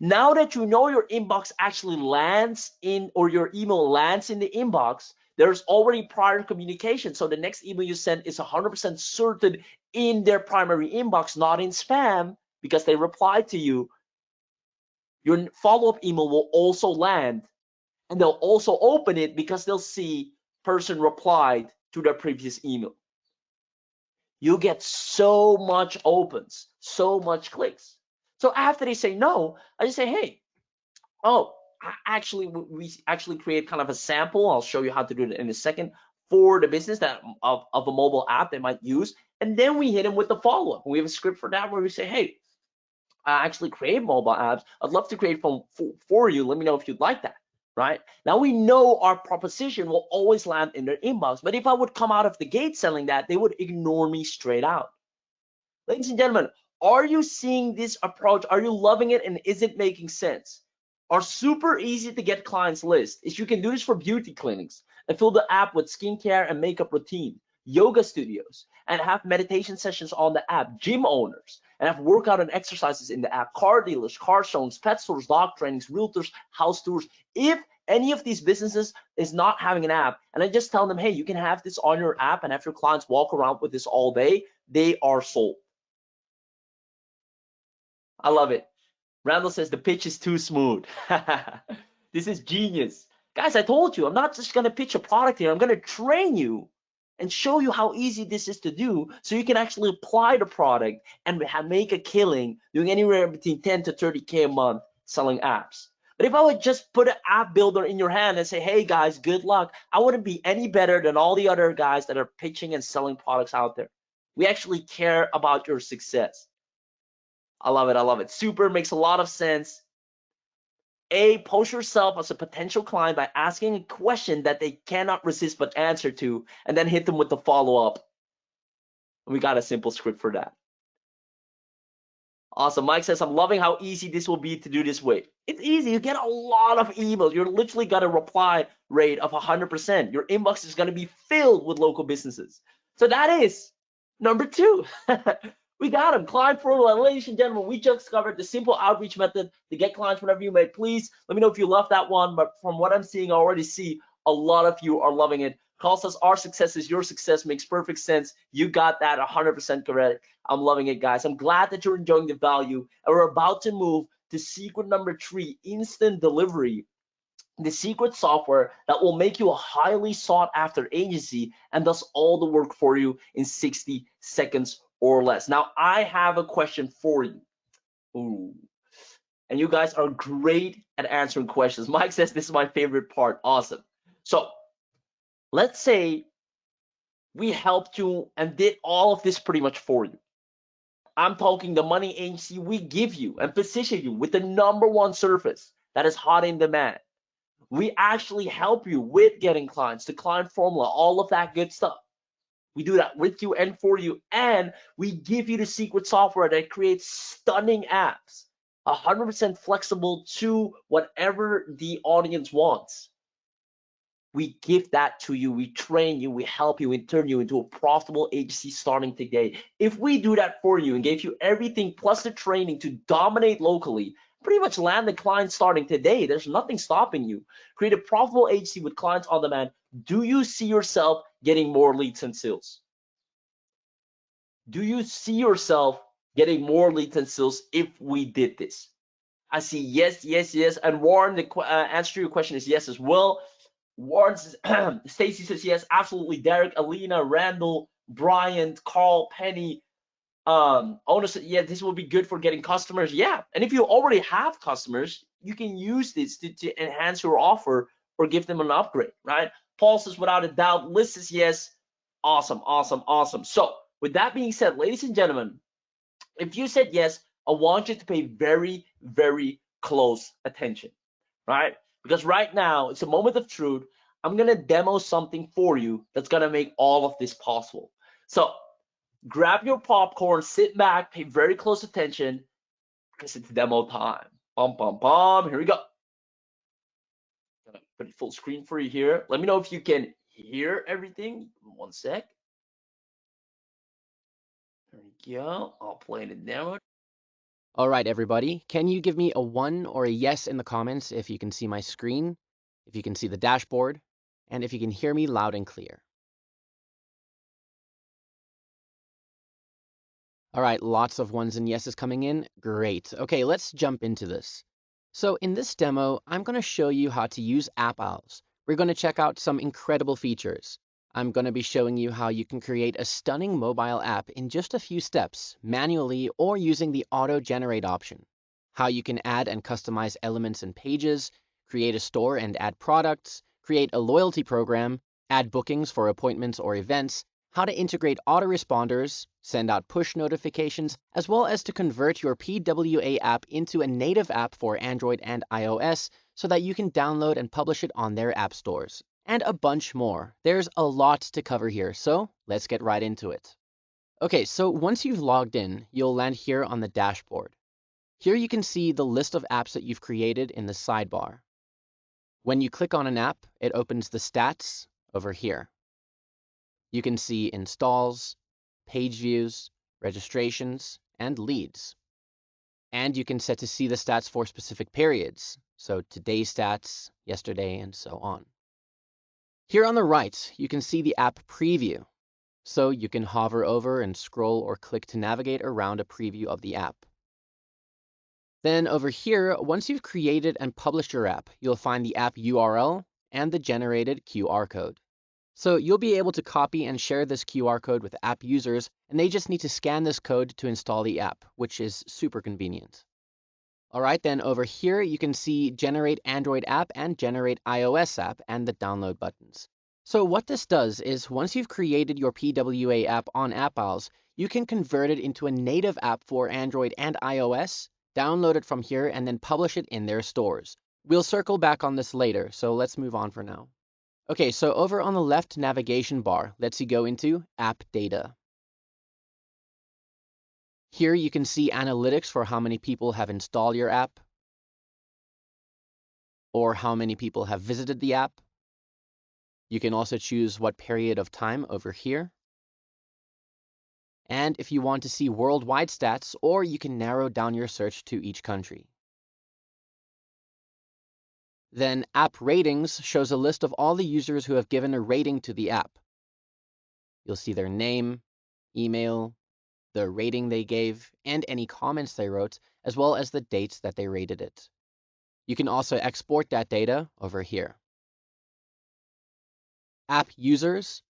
Now that you know your inbox actually lands in, or your email lands in the inbox, there's already prior communication. So the next email you send is 100% certain in their primary inbox, not in spam, because they replied to you. Your follow-up email will also land, and they'll also open it because they'll see person replied to their previous email. You get so much opens, so much clicks. So after they say no, I just say, hey, we actually create kind of a sample. I'll show you how to do it in a second. for the business that of a mobile app they might use. And then we hit them with the follow-up. We have a script for that where we say, hey, I actually create mobile apps. I'd love to create for you. Let me know if you'd like that, right? Now we know our proposition will always land in their inbox. But if I would come out of the gate selling that, they would ignore me straight out. Ladies and gentlemen, are you seeing this approach? Are you loving it? And is it making sense? Our super easy to get clients list is you can do this for beauty clinics and fill the app with skincare and makeup routine, yoga studios, and have meditation sessions on the app, gym owners, and have workout and exercises in the app, car dealers, car showings, pet stores, dog trainings, realtors, house tours. If any of these businesses is not having an app, and I just tell them, hey, you can have this on your app and have your clients walk around with this all day, they are sold. I love it. Randall says the pitch is too smooth. This is genius. Guys, I told you, I'm not just going to pitch a product here. I'm going to train you and show you how easy this is to do so you can actually apply the product and make a killing doing anywhere between 10 to 30K a month selling apps. But if I would just put an app builder in your hand and say, hey guys, good luck, I wouldn't be any better than all the other guys that are pitching and selling products out there. We actually care about your success. I love it. I love it. Super, makes a lot of sense. Post yourself as a potential client by asking a question that they cannot resist but answer to, and then hit them with the follow-up. We got a simple script for that. Awesome. Mike says, I'm loving how easy this will be to do this way. It's easy. You get a lot of emails. You're literally got a reply rate of 100%. Your inbox is going to be filled with local businesses. So that is number 2. We got them. Client formula. Ladies and gentlemen, we just covered the simple outreach method to get clients whenever you may. Please let me know if you love that one. But from what I'm seeing, I already see a lot of you are loving it. Carl says, our success is your success. Makes perfect sense. You got that 100% correct. I'm loving it, guys. I'm glad that you're enjoying the value. And we're about to move to secret number 3, instant delivery. The secret software that will make you a highly sought after agency and does all the work for you in 60 seconds or less. Now, I have a question for you. Ooh. And you guys are great at answering questions. Mike says this is my favorite part. Awesome. So let's say we helped you and did all of this pretty much for you. I'm talking the money agency we give you and position you with the #1 service that is hot in demand. We actually help you with getting clients, the client formula, all of that good stuff. We do that with you and for you, and we give you the secret software that creates stunning apps, 100% flexible to whatever the audience wants. We give that to you, we train you, we help you, and turn you into a profitable agency starting today. If we do that for you and gave you everything plus the training to dominate locally, pretty much land the client starting today, there's nothing stopping you. Create a profitable agency with clients on demand. Do you see yourself getting more leads and sales? Do you see yourself getting more leads and sales if we did this? I see yes, yes, yes. And Warren, the answer to your question is yes as well. Warren says, Stacy says yes, absolutely. Derek, Alina, Randall, Brian, Carl, Penny, owner said, yeah, this will be good for getting customers. Yeah, and if you already have customers, you can use this to enhance your offer or give them an upgrade, right? Paul says, without a doubt. Liz says yes. Awesome, awesome, awesome. So with that being said, ladies and gentlemen, if you said yes, I want you to pay very, very close attention, right? Because right now, it's a moment of truth. I'm going to demo something for you that's going to make all of this possible. So grab your popcorn, sit back, pay very close attention, because it's demo time. Bum, bum, bum. Here we go. I'm going to put it full screen for you here. Let me know if you can hear everything. 1 sec. There we go. I'll play the demo. All right, everybody, can you give me a 1 or a yes in the comments if you can see my screen, if you can see the dashboard, and if you can hear me loud and clear? All right, lots of 1s and yeses coming in. Great. Okay, let's jump into this. So in this demo, I'm going to show you how to use AppOwls. We're going to check out some incredible features. I'm going to be showing you how you can create a stunning mobile app in just a few steps, manually or using the auto-generate option. How you can add and customize elements and pages, create a store and add products, create a loyalty program, add bookings for appointments or events, how to integrate autoresponders, send out push notifications, as well as to convert your PWA app into a native app for Android and iOS so that you can download and publish it on their app stores, and a bunch more. There's a lot to cover here, so let's get right into it. Okay, so once you've logged in, you'll land here on the dashboard. Here you can see the list of apps that you've created in the sidebar. When you click on an app, it opens the stats over here. You can see installs, page views, registrations, and leads. And you can set to see the stats for specific periods, so today's stats, yesterday, and so on. Here on the right, you can see the app preview. So you can hover over and scroll or click to navigate around a preview of the app. Then over here, once you've created and published your app, you'll find the app URL and the generated QR code. So you'll be able to copy and share this QR code with app users, and they just need to scan this code to install the app, which is super convenient. All right, then over here, you can see Generate Android app and Generate iOS app and the download buttons. So what this does is once you've created your PWA app on AppOwls, you can convert it into a native app for Android and iOS, download it from here, and then publish it in their stores. We'll circle back on this later, so let's move on for now. Okay, so over on the left navigation bar, let's you go into App Data. Here you can see analytics for how many people have installed your app, or how many people have visited the app. You can also choose what period of time over here. And if you want to see worldwide stats, or you can narrow down your search to each country. Then App Ratings shows a list of all the users who have given a rating to the app. You'll see their name, email, the rating they gave, and any comments they wrote, as well as the dates that they rated it. You can also export that data over here. App Users.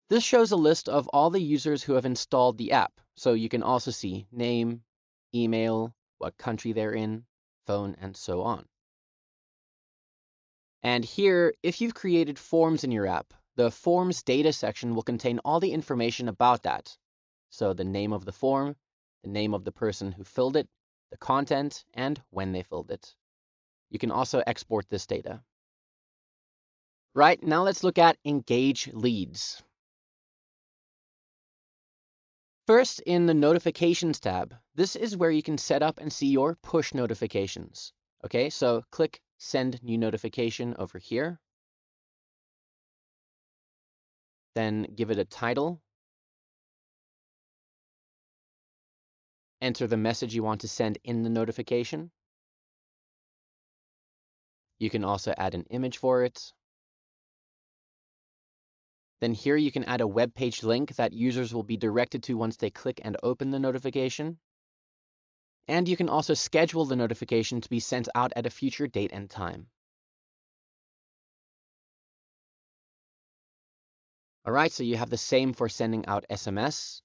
This shows a list of all the users who have installed the app, so you can also see name, email, what country they're in, phone, and so on. And here, if you've created forms in your app, the Forms data section will contain all the information about that. So the name of the form, the name of the person who filled it, the content, and when they filled it. You can also export this data. Right, now let's look at Engage Leads. First, in the Notifications tab, this is where you can set up and see your push notifications. Okay, so click Send New Notification over here. Then give it a title. Enter the message you want to send in the notification. You can also add an image for it. Then here you can add a web page link that users will be directed to once they click and open the notification. And you can also schedule the notification to be sent out at a future date and time. All right, so you have the same for sending out SMS.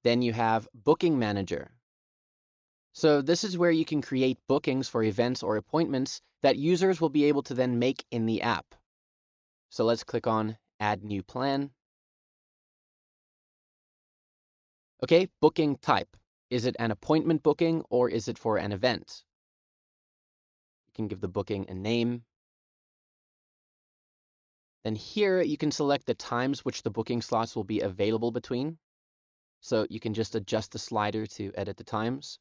Then you have Booking Manager. So this is where you can create bookings for events or appointments that users will be able to then make in the app. So let's click on Add New Plan. Okay, booking type. Is it an appointment booking or is it for an event? You can give the booking a name. Then here you can select the times which the booking slots will be available between. So you can just adjust the slider to edit the times.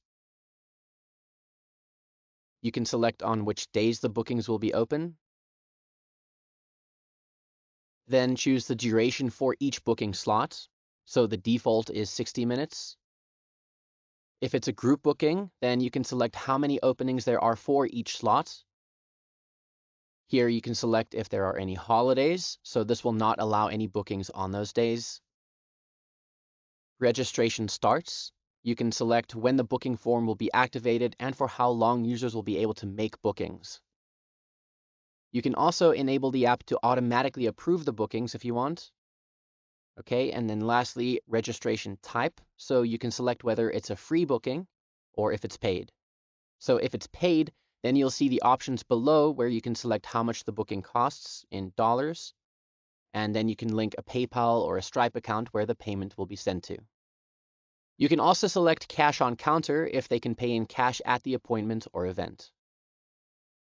You can select on which days the bookings will be open. Then choose the duration for each booking slot. So the default is 60 minutes. If it's a group booking, then you can select how many openings there are for each slot. Here you can select if there are any holidays, so this will not allow any bookings on those days. Registration starts. You can select when the booking form will be activated and for how long users will be able to make bookings. You can also enable the app to automatically approve the bookings if you want. Okay, and then lastly, registration type. So you can select whether it's a free booking or if it's paid. So if it's paid, then you'll see the options below where you can select how much the booking costs in dollars, and then you can link a PayPal or a Stripe account where the payment will be sent to. You can also select cash on counter if they can pay in cash at the appointment or event.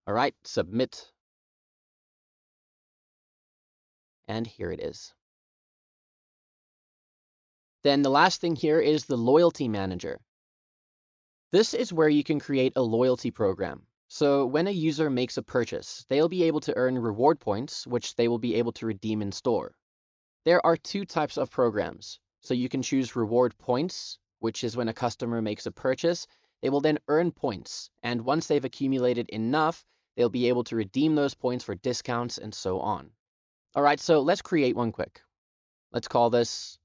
All right, submit. And here it is. Then the last thing here is the Loyalty Manager. This is where you can create a loyalty program. So when a user makes a purchase, they'll be able to earn reward points, which they will be able to redeem in store. There are two types of programs. So you can choose reward points, which is when a customer makes a purchase, they will then earn points. And once they've accumulated enough, they'll be able to redeem those points for discounts and so on. All right, so let's create one quick. Let's call this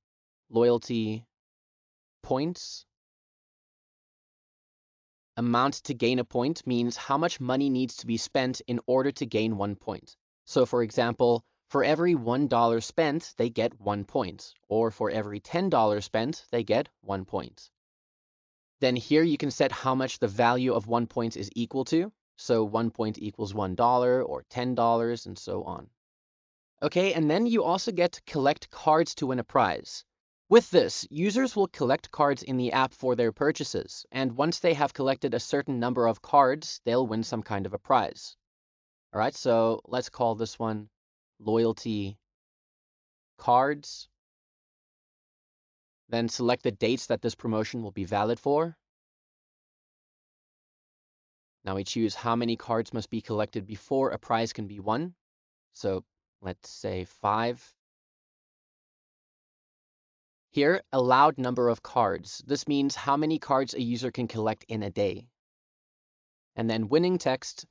loyalty points. Amount to gain a point means how much money needs to be spent in order to gain 1 point. So for example, for every $1 spent, they get 1 point, or for every $10 spent, they get 1 point. Then here you can set how much the value of 1 point is equal to. So 1 point equals $1 or $10 and so on. Okay, and then you also get to collect cards to win a prize. With this, users will collect cards in the app for their purchases, and once they have collected a certain number of cards, they'll win some kind of a prize. All right, so let's call this one Loyalty Cards. Then select the dates that this promotion will be valid for. Now we choose how many cards must be collected before a prize can be won. So let's say 5. Here, allowed number of cards. This means how many cards a user can collect in a day. And then winning text.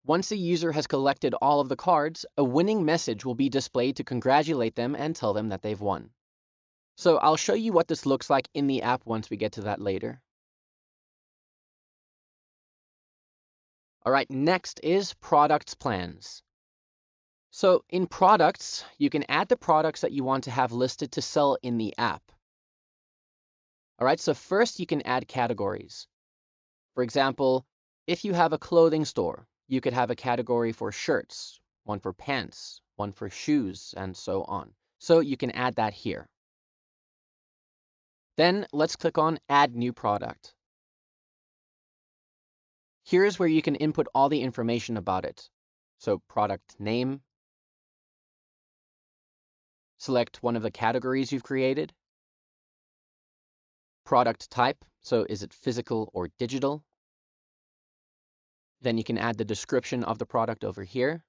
Once a user has collected all of the cards, a winning message will be displayed to congratulate them and tell them that they've won. So I'll show you what this looks like in the app once we get to that later. All right, next is products plans. So in products, you can add the products that you want to have listed to sell in the app. All right, so first you can add categories. For example, if you have a clothing store, you could have a category for shirts, one for pants, one for shoes, and so on. So you can add that here. Then let's click on Add New Product. Here's where you can input all the information about it. So product name. Select one of the categories you've created. Product type, so is it physical or digital? Then you can add the description of the product over here.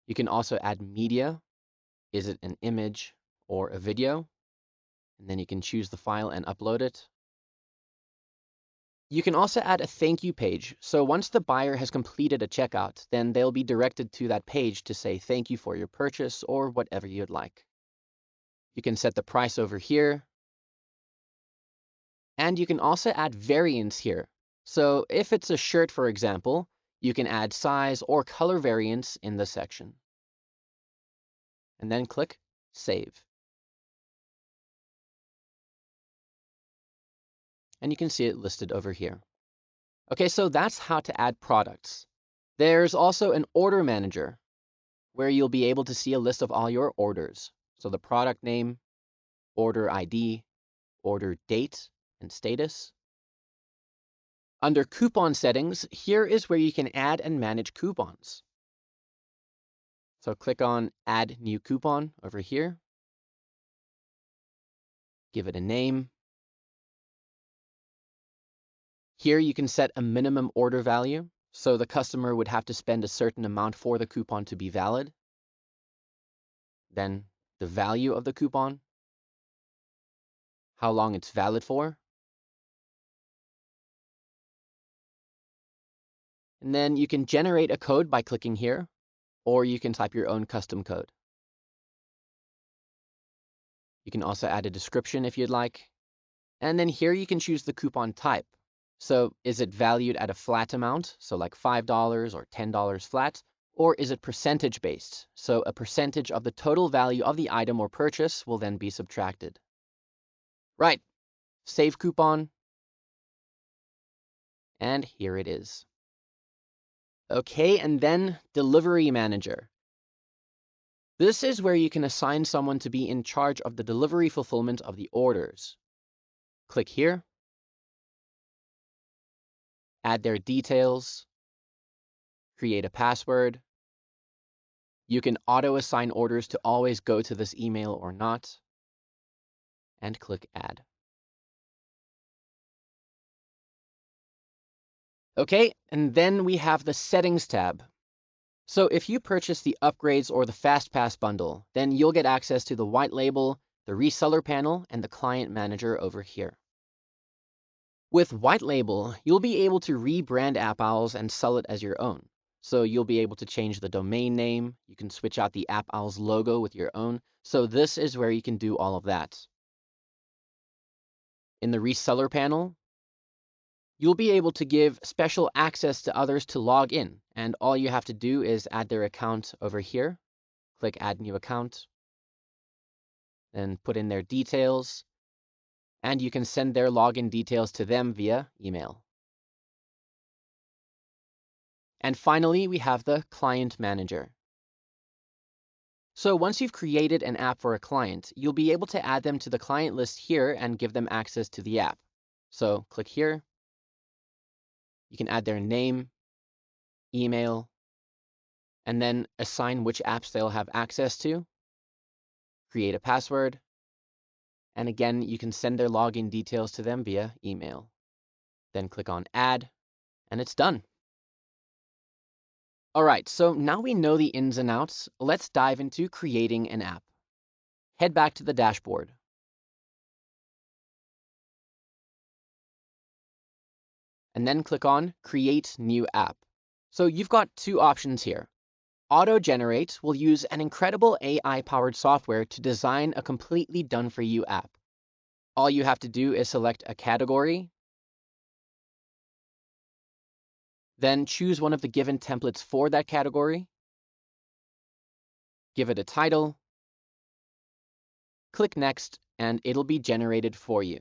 You can also add media. Is it an image or a video? And then you can choose the file and upload it. You can also add a thank you page. So once the buyer has completed a checkout, then they'll be directed to that page to say thank you for your purchase or whatever you'd like. You can set the price over here. And you can also add variants here. So if it's a shirt, for example, you can add size or color variants in this section. And then click Save. And you can see it listed over here. Okay, so that's how to add products. There's also an order manager where you'll be able to see a list of all your orders. So the product name, order ID, order date, and status. Under coupon settings, here is where you can add and manage coupons. So click on Add New Coupon over here. Give it a name. Here you can set a minimum order value, so the customer would have to spend a certain amount for the coupon to be valid. Then the value of the coupon, how long it's valid for. And then you can generate a code by clicking here, or you can type your own custom code. You can also add a description if you'd like. And then here you can choose the coupon type. So is it valued at a flat amount, so like $5 or $10 flat, or is it percentage based? So a percentage of the total value of the item or purchase will then be subtracted. Right, save coupon, and here it is. Okay, and then Delivery Manager. This is where you can assign someone to be in charge of the delivery fulfillment of the orders. Click here, add their details, create a password. You can auto-assign orders to always go to this email or not, and click Add. Okay, and then we have the Settings tab. So if you purchase the upgrades or the FastPass bundle, then you'll get access to the white label, the reseller panel, and the client manager over here. With white label, you'll be able to rebrand AppOwls and sell it as your own. So you'll be able to change the domain name. You can switch out the AppOwls logo with your own. So this is where you can do all of that. In the reseller panel, you'll be able to give special access to others to log in, and all you have to do is add their account over here. Click Add New Account, then put in their details, and you can send their login details to them via email. And finally, we have the Client Manager. So once you've created an app for a client, you'll be able to add them to the client list here and give them access to the app. So click here. You can add their name, email, and then assign which apps they'll have access to, create a password, and again, you can send their login details to them via email. Then click on Add, and it's done. All right, so now we know the ins and outs, let's dive into creating an app. Head back to the dashboard. And then click on Create New App. So you've got two options here. Auto-Generate will use an incredible AI-powered software to design a completely done-for-you app. All you have to do is select a category, then choose one of the given templates for that category, give it a title, click Next, and it'll be generated for you.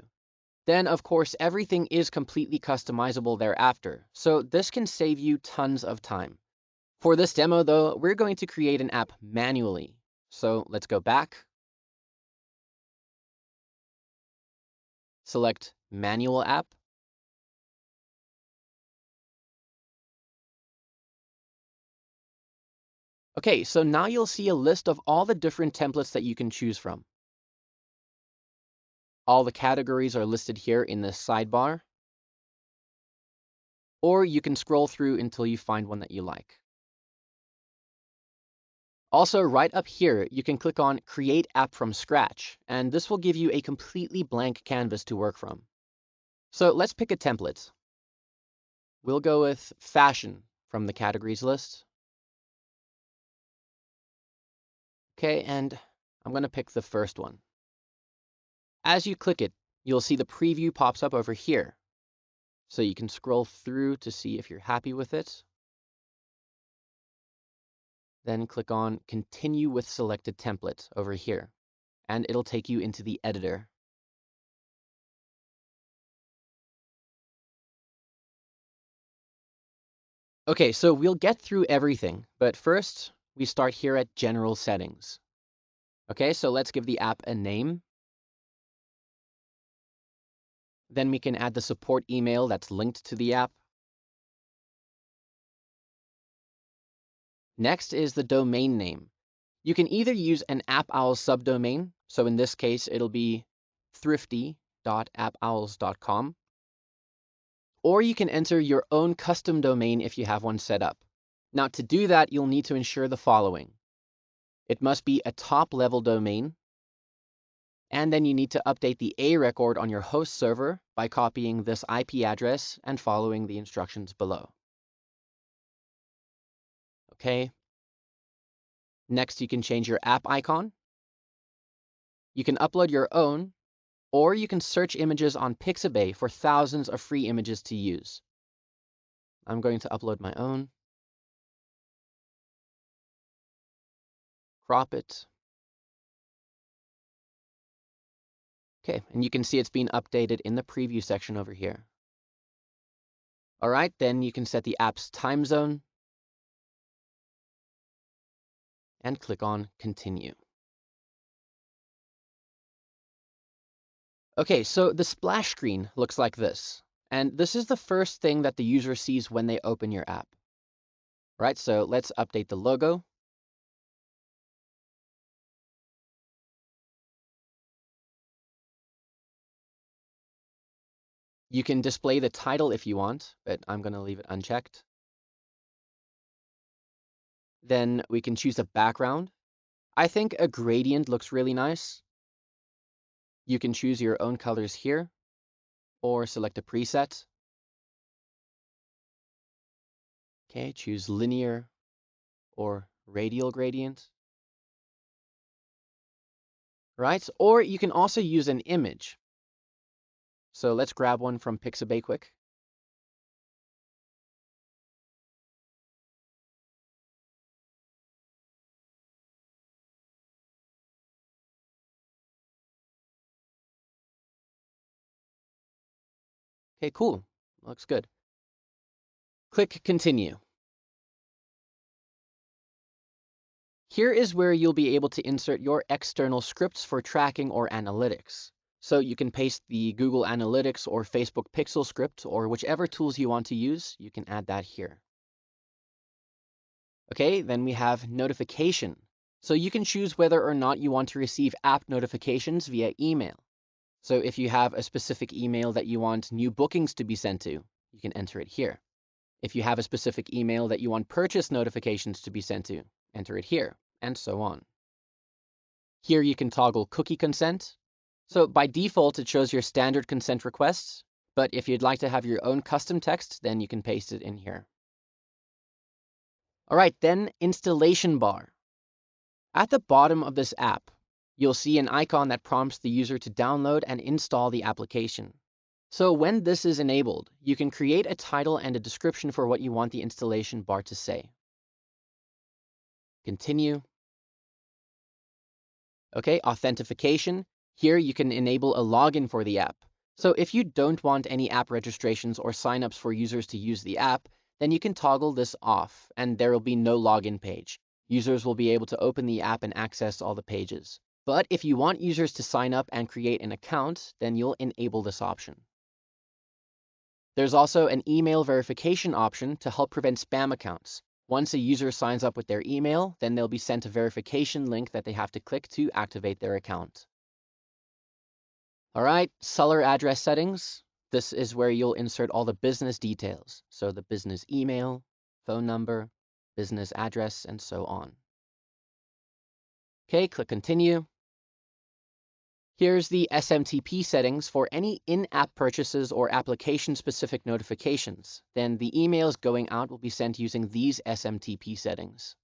Then, of course, everything is completely customizable thereafter, so this can save you tons of time. For this demo, though, we're going to create an app manually. So let's go back, select Manual App, okay, so now you'll see a list of all the different templates that you can choose from. All the categories are listed here in the sidebar, or you can scroll through until you find one that you like. Also, right up here, you can click on Create App from Scratch, and this will give you a completely blank canvas to work from. So let's pick a template. We'll go with Fashion from the categories list. Okay, and I'm going to pick the first one. As you click it, you'll see the preview pops up over here. So you can scroll through to see if you're happy with it. Then click on Continue with Selected Template over here, and it'll take you into the editor. Okay, so we'll get through everything, but first we start here at General Settings. Okay, so let's give the app a name. Then we can add the support email that's linked to the app. Next is the domain name. You can either use an AppOwls subdomain, so in this case it'll be thrifty.appowls.com, or you can enter your own custom domain if you have one set up. Now to do that, you'll need to ensure the following. It must be a top-level domain, and then you need to update the A record on your host server by copying this IP address and following the instructions below. Okay. Next, you can change your app icon. You can upload your own, or you can search images on Pixabay for thousands of free images to use. I'm going to upload my own. Crop it. Okay, and you can see it's been updated in the preview section over here. All right, then you can set the app's time zone and click on Continue. Okay, so the splash screen looks like this. And this is the first thing that the user sees when they open your app. Right, so let's update the logo. You can display the title if you want, but I'm going to leave it unchecked. Then we can choose a background. I think a gradient looks really nice. You can choose your own colors here, or select a preset. Okay, choose linear or radial gradient. Right, or you can also use an image. So let's grab one from Pixabay quick. Okay, cool. Looks good. Click Continue. Here is where you'll be able to insert your external scripts for tracking or analytics. So you can paste the Google Analytics or Facebook Pixel script or whichever tools you want to use, you can add that here. Okay, then we have notification. So you can choose whether or not you want to receive app notifications via email. So if you have a specific email that you want new bookings to be sent to, you can enter it here. If you have a specific email that you want purchase notifications to be sent to, enter it here, and so on. Here you can toggle cookie consent. So by default, it shows your standard consent requests, but if you'd like to have your own custom text, then you can paste it in here. All right, then installation bar. At the bottom of this app, you'll see an icon that prompts the user to download and install the application. So when this is enabled, you can create a title and a description for what you want the installation bar to say. Continue. Okay, authentication. Here you can enable a login for the app. So if you don't want any app registrations or signups for users to use the app, then you can toggle this off and there will be no login page. Users will be able to open the app and access all the pages. But if you want users to sign up and create an account, then you'll enable this option. There's also an email verification option to help prevent spam accounts. Once a user signs up with their email, then they'll be sent a verification link that they have to click to activate their account. All right, seller address settings. This is where you'll insert all the business details. So the business email, phone number, business address, and so on. Okay, click Continue. Here's the SMTP settings for any in-app purchases or application-specific notifications. Then the emails going out will be sent using these SMTP settings.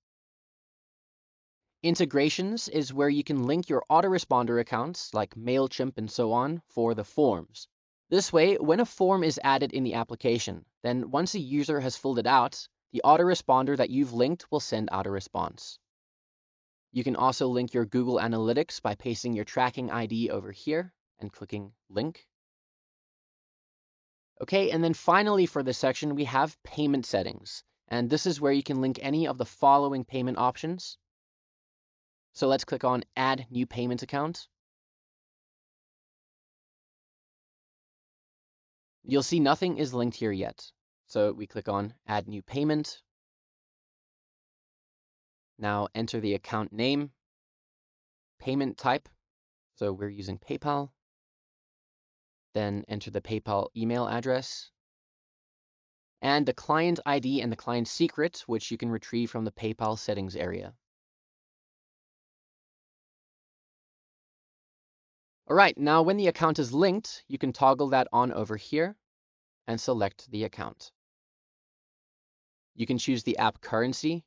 Integrations is where you can link your Autoresponder accounts, like MailChimp and so on, for the forms. This way, when a form is added in the application, then once a user has filled it out, the Autoresponder that you've linked will send out a response. You can also link your Google Analytics by pasting your tracking ID over here and clicking Link. Okay, and then finally for this section, we have payment settings. And this is where you can link any of the following payment options. So let's click on Add New Payment Account. You'll see nothing is linked here yet. So we click on Add New Payment. Now enter the account name, payment type. So we're using PayPal. Then enter the PayPal email address. And the client ID and the client secret, which you can retrieve from the PayPal settings area. All right, now when the account is linked, you can toggle that on over here and select the account. You can choose the app currency.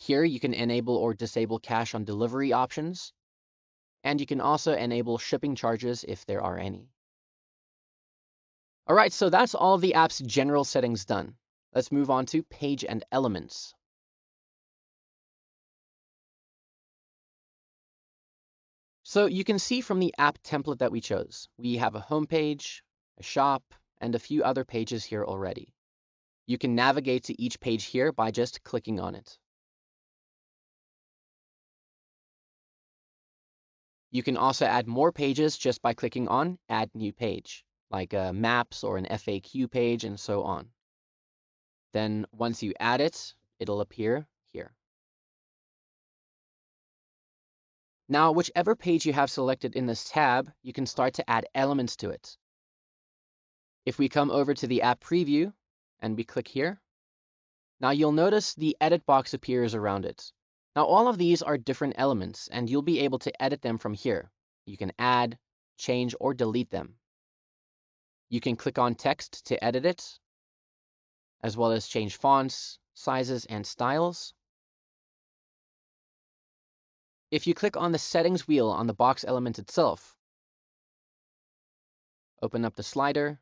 Here you can enable or disable cash on delivery options, and you can also enable shipping charges if there are any. All right, so that's all of the app's general settings done. Let's move on to page and elements. So you can see from the app template that we chose, we have a home page, a shop, and a few other pages here already. You can navigate to each page here by just clicking on it. You can also add more pages just by clicking on Add New Page, like maps or an FAQ page and so on. Then once you add it, it'll appear here. Now, whichever page you have selected in this tab, you can start to add elements to it. If we come over to the app preview and we click here, now you'll notice the edit box appears around it. Now all of these are different elements and you'll be able to edit them from here. You can add, change, or delete them. You can click on text to edit it, as well as change fonts, sizes, and styles. If you click on the settings wheel on the box element itself, open up the slider,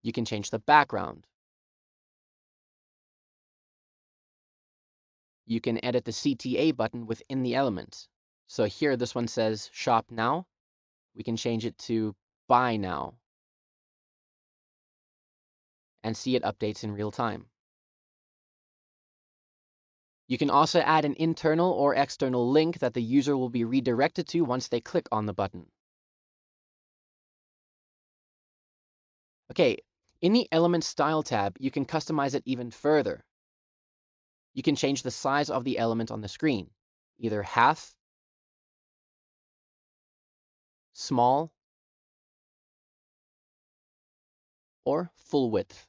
you can change the background. You can edit the CTA button within the element. So here, this one says Shop Now. We can change it to Buy Now and see it updates in real time. You can also add an internal or external link that the user will be redirected to once they click on the button. Okay, in the Element Style tab, you can customize it even further. You can change the size of the element on the screen, either half, small, or full width.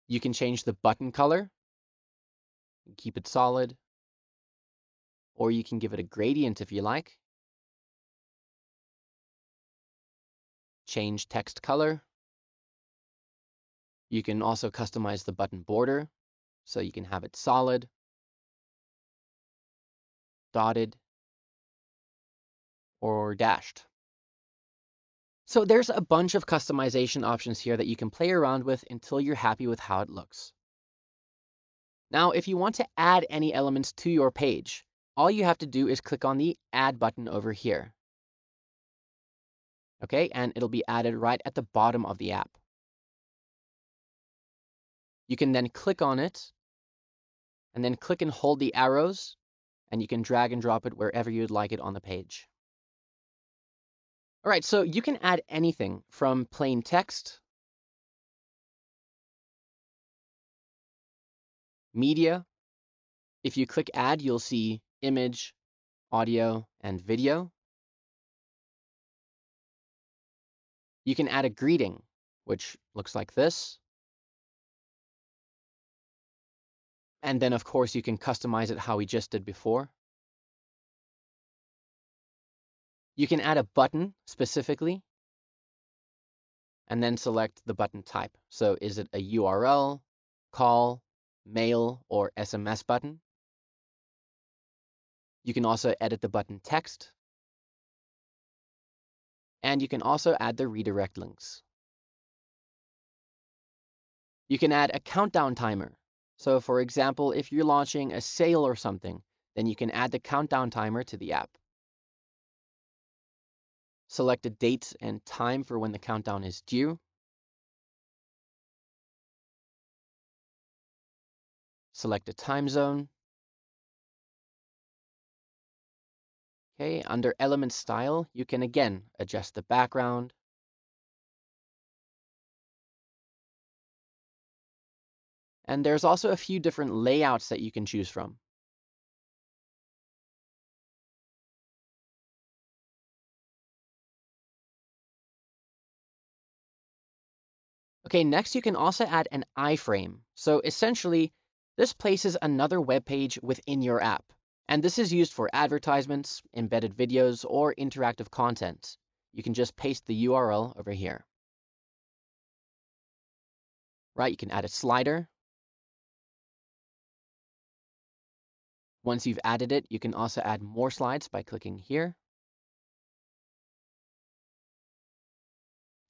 You can change the button color, keep it solid, or you can give it a gradient if you like. Change text color. You can also customize the button border, so you can have it solid, dotted, or dashed. So there's a bunch of customization options here that you can play around with until you're happy with how it looks. Now, if you want to add any elements to your page, all you have to do is click on the Add button over here. Okay, and it'll be added right at the bottom of the app. You can then click on it, and then click and hold the arrows, and you can drag and drop it wherever you'd like it on the page. All right, so you can add anything from plain text, media. If you click Add, you'll see image, audio, and video. You can add a greeting, which looks like this. And then, of course, you can customize it how we just did before. You can add a button specifically, and then select the button type. So is it a URL, call, mail, or SMS button? You can also edit the button text. And you can also add the redirect links. You can add a countdown timer. So for example, if you're launching a sale or something, then you can add the countdown timer to the app. Select a date and time for when the countdown is due. Select a time zone. Okay, under element style, you can again adjust the background. And there's also a few different layouts that you can choose from. Okay, next you can also add an iframe. So essentially, this places another web page within your app. And this is used for advertisements, embedded videos, or interactive content. You can just paste the URL over here. right? You can add a slider. Once you've added it, you can also add more slides by clicking here.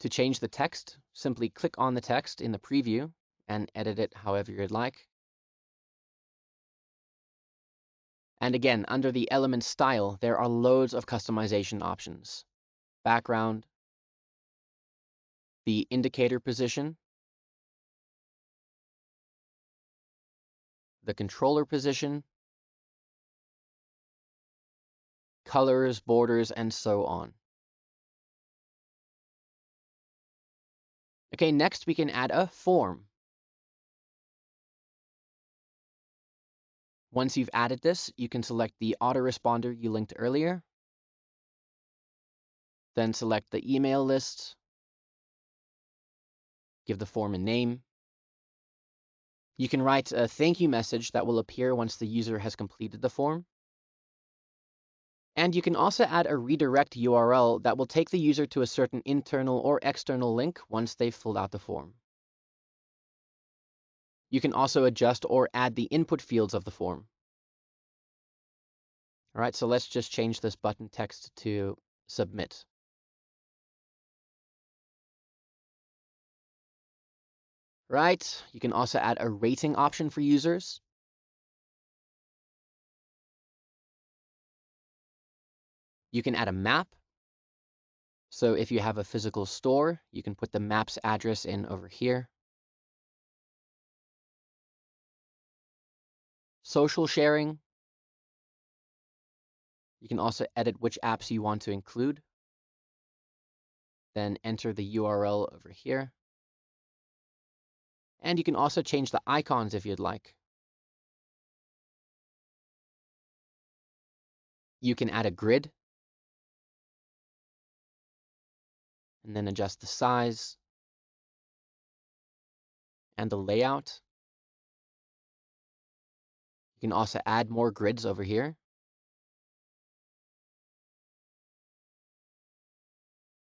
To change the text, simply click on the text in the preview and edit it however you'd like. And again, under the element style, there are loads of customization options. Background, the indicator position, the controller position, colors, borders, and so on. Okay, next we can add a form. Once you've added this, you can select the autoresponder you linked earlier, then select the email list, give the form a name. You can write a thank you message that will appear once the user has completed the form. And you can also add a redirect URL that will take the user to a certain internal or external link once they've filled out the form. You can also adjust or add the input fields of the form. All right, so let's just change this button text to submit. Right, you can also add a rating option for users. You can add a map. So if you have a physical store, you can put the map's address in over here. Social sharing. You can also edit which apps you want to include. Then enter the URL over here. And you can also change the icons if you'd like. You can add a grid. And then adjust the size and the layout. You can also add more grids over here.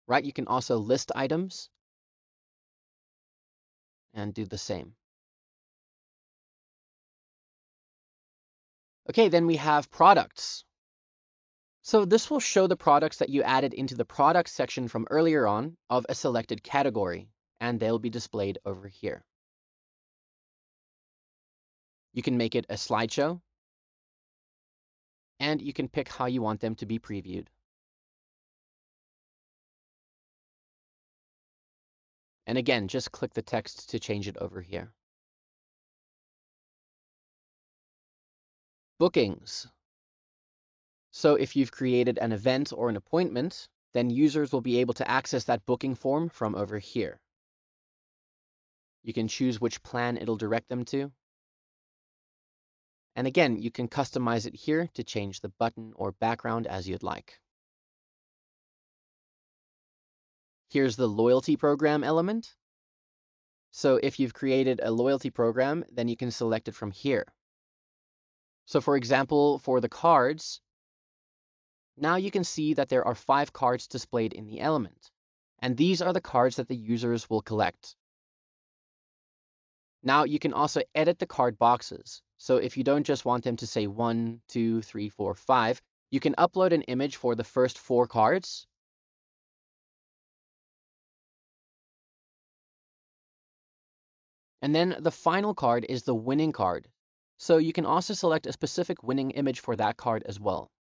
Right, you can also list items and do the same. Okay, then we have products. So this will show the products that you added into the products section from earlier on of a selected category, and they'll be displayed over here. You can make it a slideshow, and you can pick how you want them to be previewed. And again, just click the text to change it over here. Bookings. So if you've created an event or an appointment, then users will be able to access that booking form from over here. You can choose which plan it'll direct them to. And again, you can customize it here to change the button or background as you'd like. Here's the loyalty program element. So if you've created a loyalty program, then you can select it from here. So for example, for the cards, now you can see that there are 5 cards displayed in the element. And these are the cards that the users will collect. Now you can also edit the card boxes. So if you don't just want them to say 1, 2, 3, 4, 5, you can upload an image for the first 4 cards. And then the final card is the winning card. So you can also select a specific winning image for that card as well.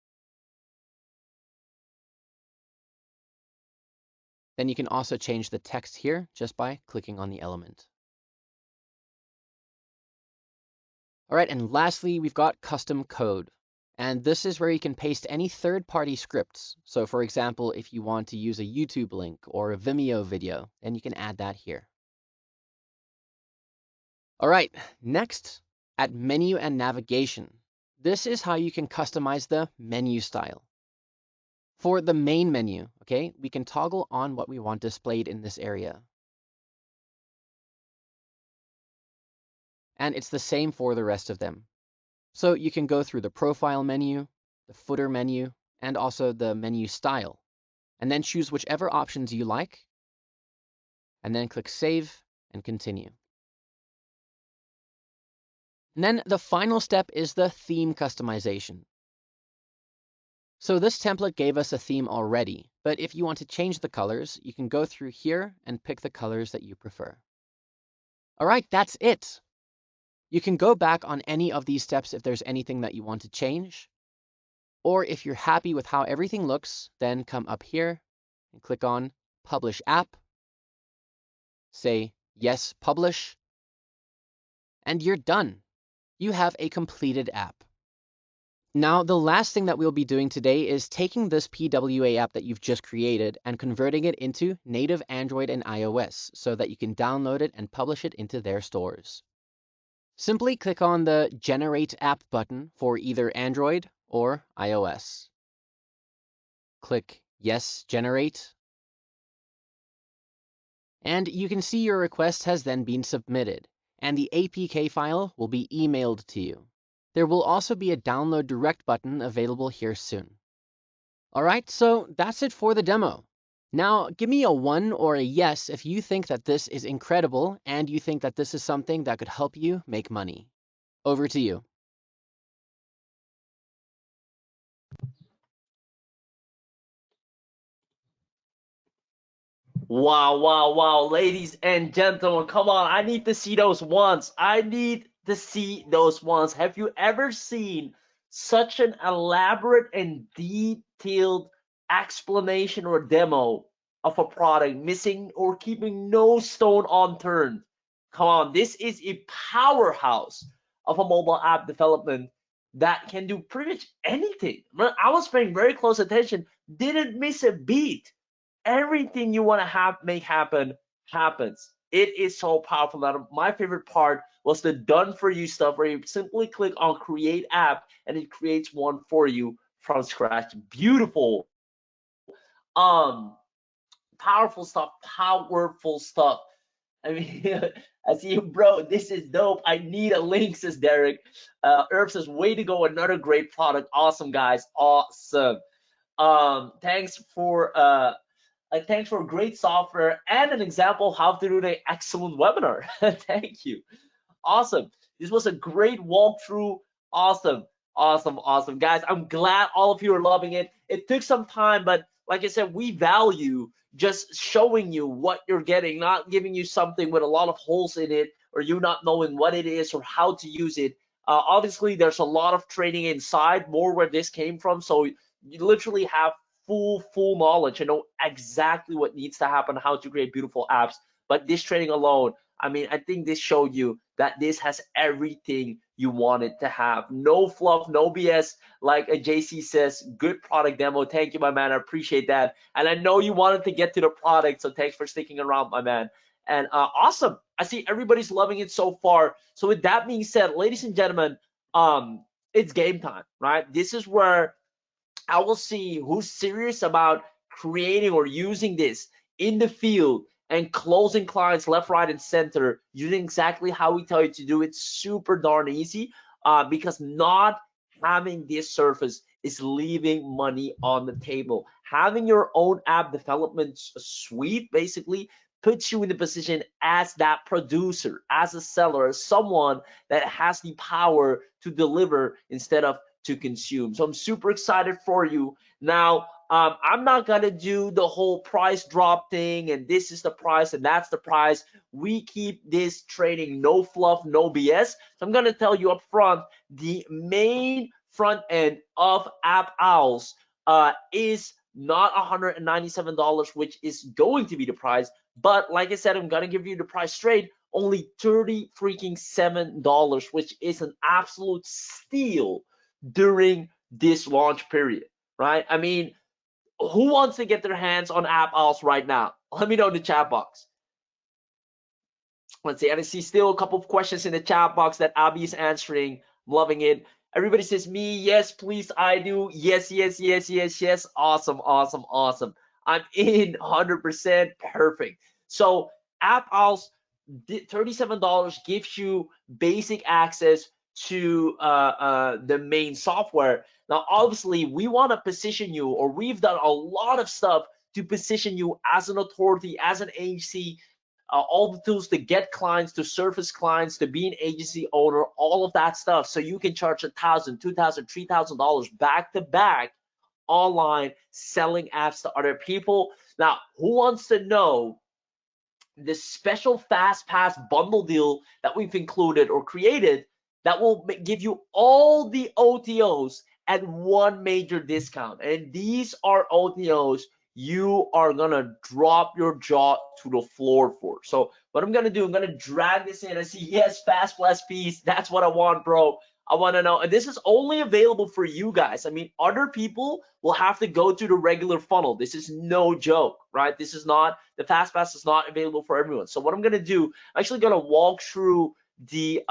Then you can also change the text here just by clicking on the element. All right, and lastly, we've got custom code. And this is where you can paste any third-party scripts. So for example, if you want to use a YouTube link or a Vimeo video, then you can add that here. All right, next, at menu and navigation. This is how you can customize the menu style. For the main menu, okay, we can toggle on what we want displayed in this area. And it's the same for the rest of them. So you can go through the profile menu, the footer menu, and also the menu style, and then choose whichever options you like, and then click Save and Continue. And then the final step is the theme customization. So this template gave us a theme already, but if you want to change the colors, you can go through here and pick the colors that you prefer. All right, that's it. You can go back on any of these steps if there's anything that you want to change. Or if you're happy with how everything looks, then come up here and click on Publish App. Say, yes, publish. And you're done. You have a completed app. Now, the last thing that we'll be doing today is taking this PWA app that you've just created and converting it into native Android and iOS so that you can download it and publish it into their stores. Simply click on the Generate App button for either Android or iOS. Click Yes, Generate. And you can see your request has then been submitted, and the APK file will be emailed to you. There will also be a Download Direct button available here soon. All right, so that's it for the demo. Now, give me a 1 or a yes if you think that this is incredible and you think that this is something that could help you make money. Over to you. Wow, wow, wow, ladies and gentlemen, come on. I need to see those ones. I need to see those ones. Have you ever seen such an elaborate and detailed explanation or demo of a product, missing or keeping no stone unturned? Come on, this is a powerhouse of a mobile app development that can do pretty much anything. I was paying very close attention, didn't miss a beat. Everything you want to make happen happens. It is so powerful. Now, my favorite part was the done for you stuff where you simply click on create app and it creates one for you from scratch. Beautiful. Um, Powerful stuff, powerful stuff. I mean, I see you, bro. This is dope. I need a link, says Derek. Herb says, way to go. Another great product. Awesome, guys. Awesome. Thanks for great software and an example of how to do the excellent webinar. Thank you. Awesome. This was a great walkthrough. Awesome. Awesome. Awesome. Guys, I'm glad all of you are loving it. It took some time, but like I said, we value just showing you what you're getting, not giving you something with a lot of holes in it or you not knowing what it is or how to use it. Obviously, there's a lot of training inside, more where this came from. So you literally have full knowledge and know exactly what needs to happen, how to create beautiful apps. But this training alone, I mean, I think this showed you that this has everything you want it to have. No fluff, no BS. Like a JC says, good product demo. Thank you, my man. I appreciate that. And I know you wanted to get to the product, so thanks for sticking around, my man. And awesome. I see everybody's loving it so far. So with that being said, ladies and gentlemen, it's game time, right? This is where I will see who's serious about creating or using this in the field and closing clients left, right, and center using exactly how we tell you to do it. Super darn easy because not having this surface is leaving money on the table. Having your own app development suite basically puts you in the position as that producer, as a seller, as someone that has the power to deliver instead of to consume. So I'm super excited for you. Now, I'm not gonna do the whole price drop thing and this is the price and that's the price. We keep this training no fluff, no BS. So I'm gonna tell you up front, the main front end of AppOwls is not $197, which is going to be the price. But like I said, I'm gonna give you the price straight, only $37, which is an absolute steal during this launch period, right? I mean, who wants to get their hands on AppOwls right now? Let me know in the chat box. Let's see, and I see still a couple of questions in the chat box that Abby is answering. I'm loving it. Everybody says me, yes, please, I do. Yes, yes, yes, yes, yes. Awesome, awesome, awesome. I'm in 100%. Perfect. So AppOwls, $37 gives you basic access to the main software. Now, obviously, we want to position you, or we've done a lot of stuff to position you as an authority, as an agency, all the tools to get clients, to service clients, to be an agency owner, all of that stuff. So you can charge $1,000, $2,000, $3,000 back to back online selling apps to other people. Now, who wants to know this special fast pass bundle deal that we've included or created that will give you all the OTOs at one major discount? And these are OTOs you are gonna drop your jaw to the floor for. So what I'm gonna do, I'm gonna drag this in. I see, yes, fast plus piece. That's what I want, bro. I want to know, and this is only available for you guys. I mean, other people will have to go to the regular funnel. This is no joke, right? This is not, the fast pass is not available for everyone. So what I'm gonna do, I'm actually gonna walk through the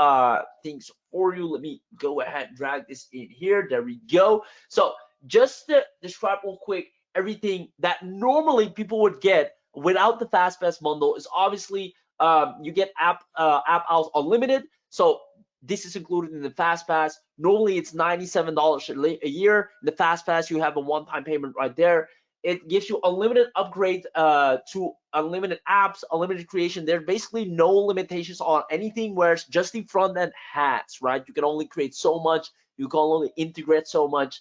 things for you. Let me go ahead and drag this in here. There we go. So just to describe real quick, everything that normally people would get without the fast pass bundle is obviously you get AppOwls Unlimited. So this is included in the fast pass. Normally it's $97 a year. In the fast pass, you have a one-time payment right there. It gives you unlimited upgrade to unlimited apps, unlimited creation. There's basically no limitations on anything, whereas just the front end has, right? You can only create so much. You can only integrate so much.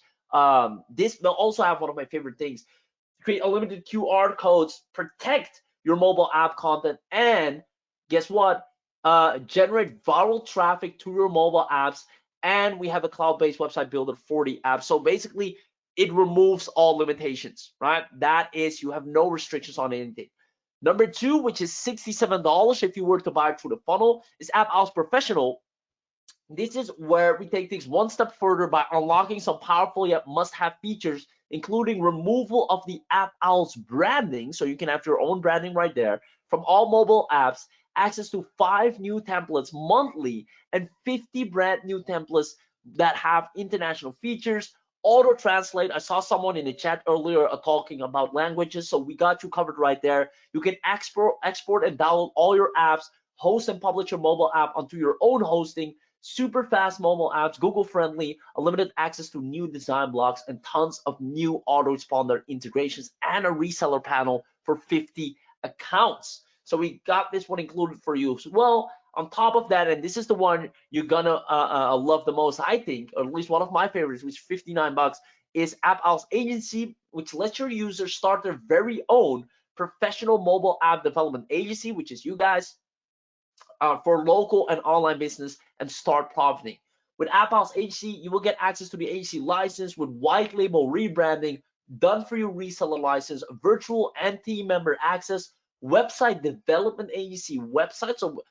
This will also have one of my favorite things: create unlimited QR codes, protect your mobile app content, and guess what? Generate viral traffic to your mobile apps. And we have a cloud-based website builder for the app. So basically, it removes all limitations, right? That is, you have no restrictions on anything. Number two, which is $67 if you were to buy it through the funnel, is AppOwls Professional. This is where we take things one step further by unlocking some powerful yet must-have features, including removal of the AppOwls branding, so you can have your own branding right there, from all mobile apps, access to 5 new templates monthly, and 50 brand new templates that have international features. Auto translate. I saw someone in the chat earlier talking about languages, so we got you covered right there. You can export and download all your apps, host and publish your mobile app onto your own hosting. Super fast mobile apps, Google friendly, unlimited access to new design blocks, and tons of new Autoresponder integrations, and a reseller panel for 50 accounts. So we got this one included for you as well. On top of that, and this is the one you're gonna love the most, I think, or at least one of my favorites, which is 59 bucks, is AppOwls Agency, which lets your users start their very own professional mobile app development agency, which is you guys, for local and online business, and start profiting. With AppOwls Agency, you will get access to the agency license with white label rebranding, done for you reseller license, virtual and team member access, website development agency website. So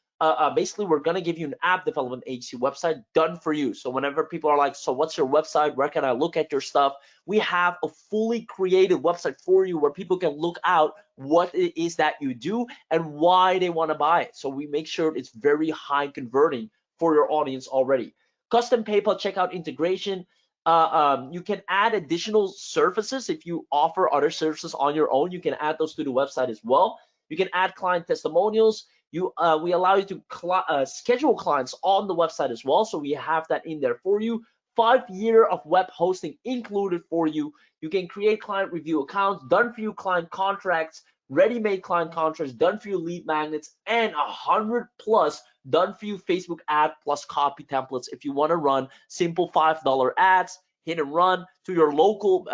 basically, we're gonna give you an app development agency website done for you. So whenever people are like, so what's your website? Where can I look at your stuff? We have a fully created website for you where people can look out what it is that you do and why they want to buy it. So we make sure it's very high converting for your audience already. Custom PayPal checkout integration. You can add additional services if you offer other services on your own. You can add those to the website as well. You can add client testimonials. We allow you to schedule clients on the website as well. So we have that in there for you. 5 years of web hosting included for you. You can create client review accounts, done for you client contracts, ready-made client contracts, done for you lead magnets, and 100+ done for you Facebook ad plus copy templates if you want to run simple $5 ads, hit and run to your local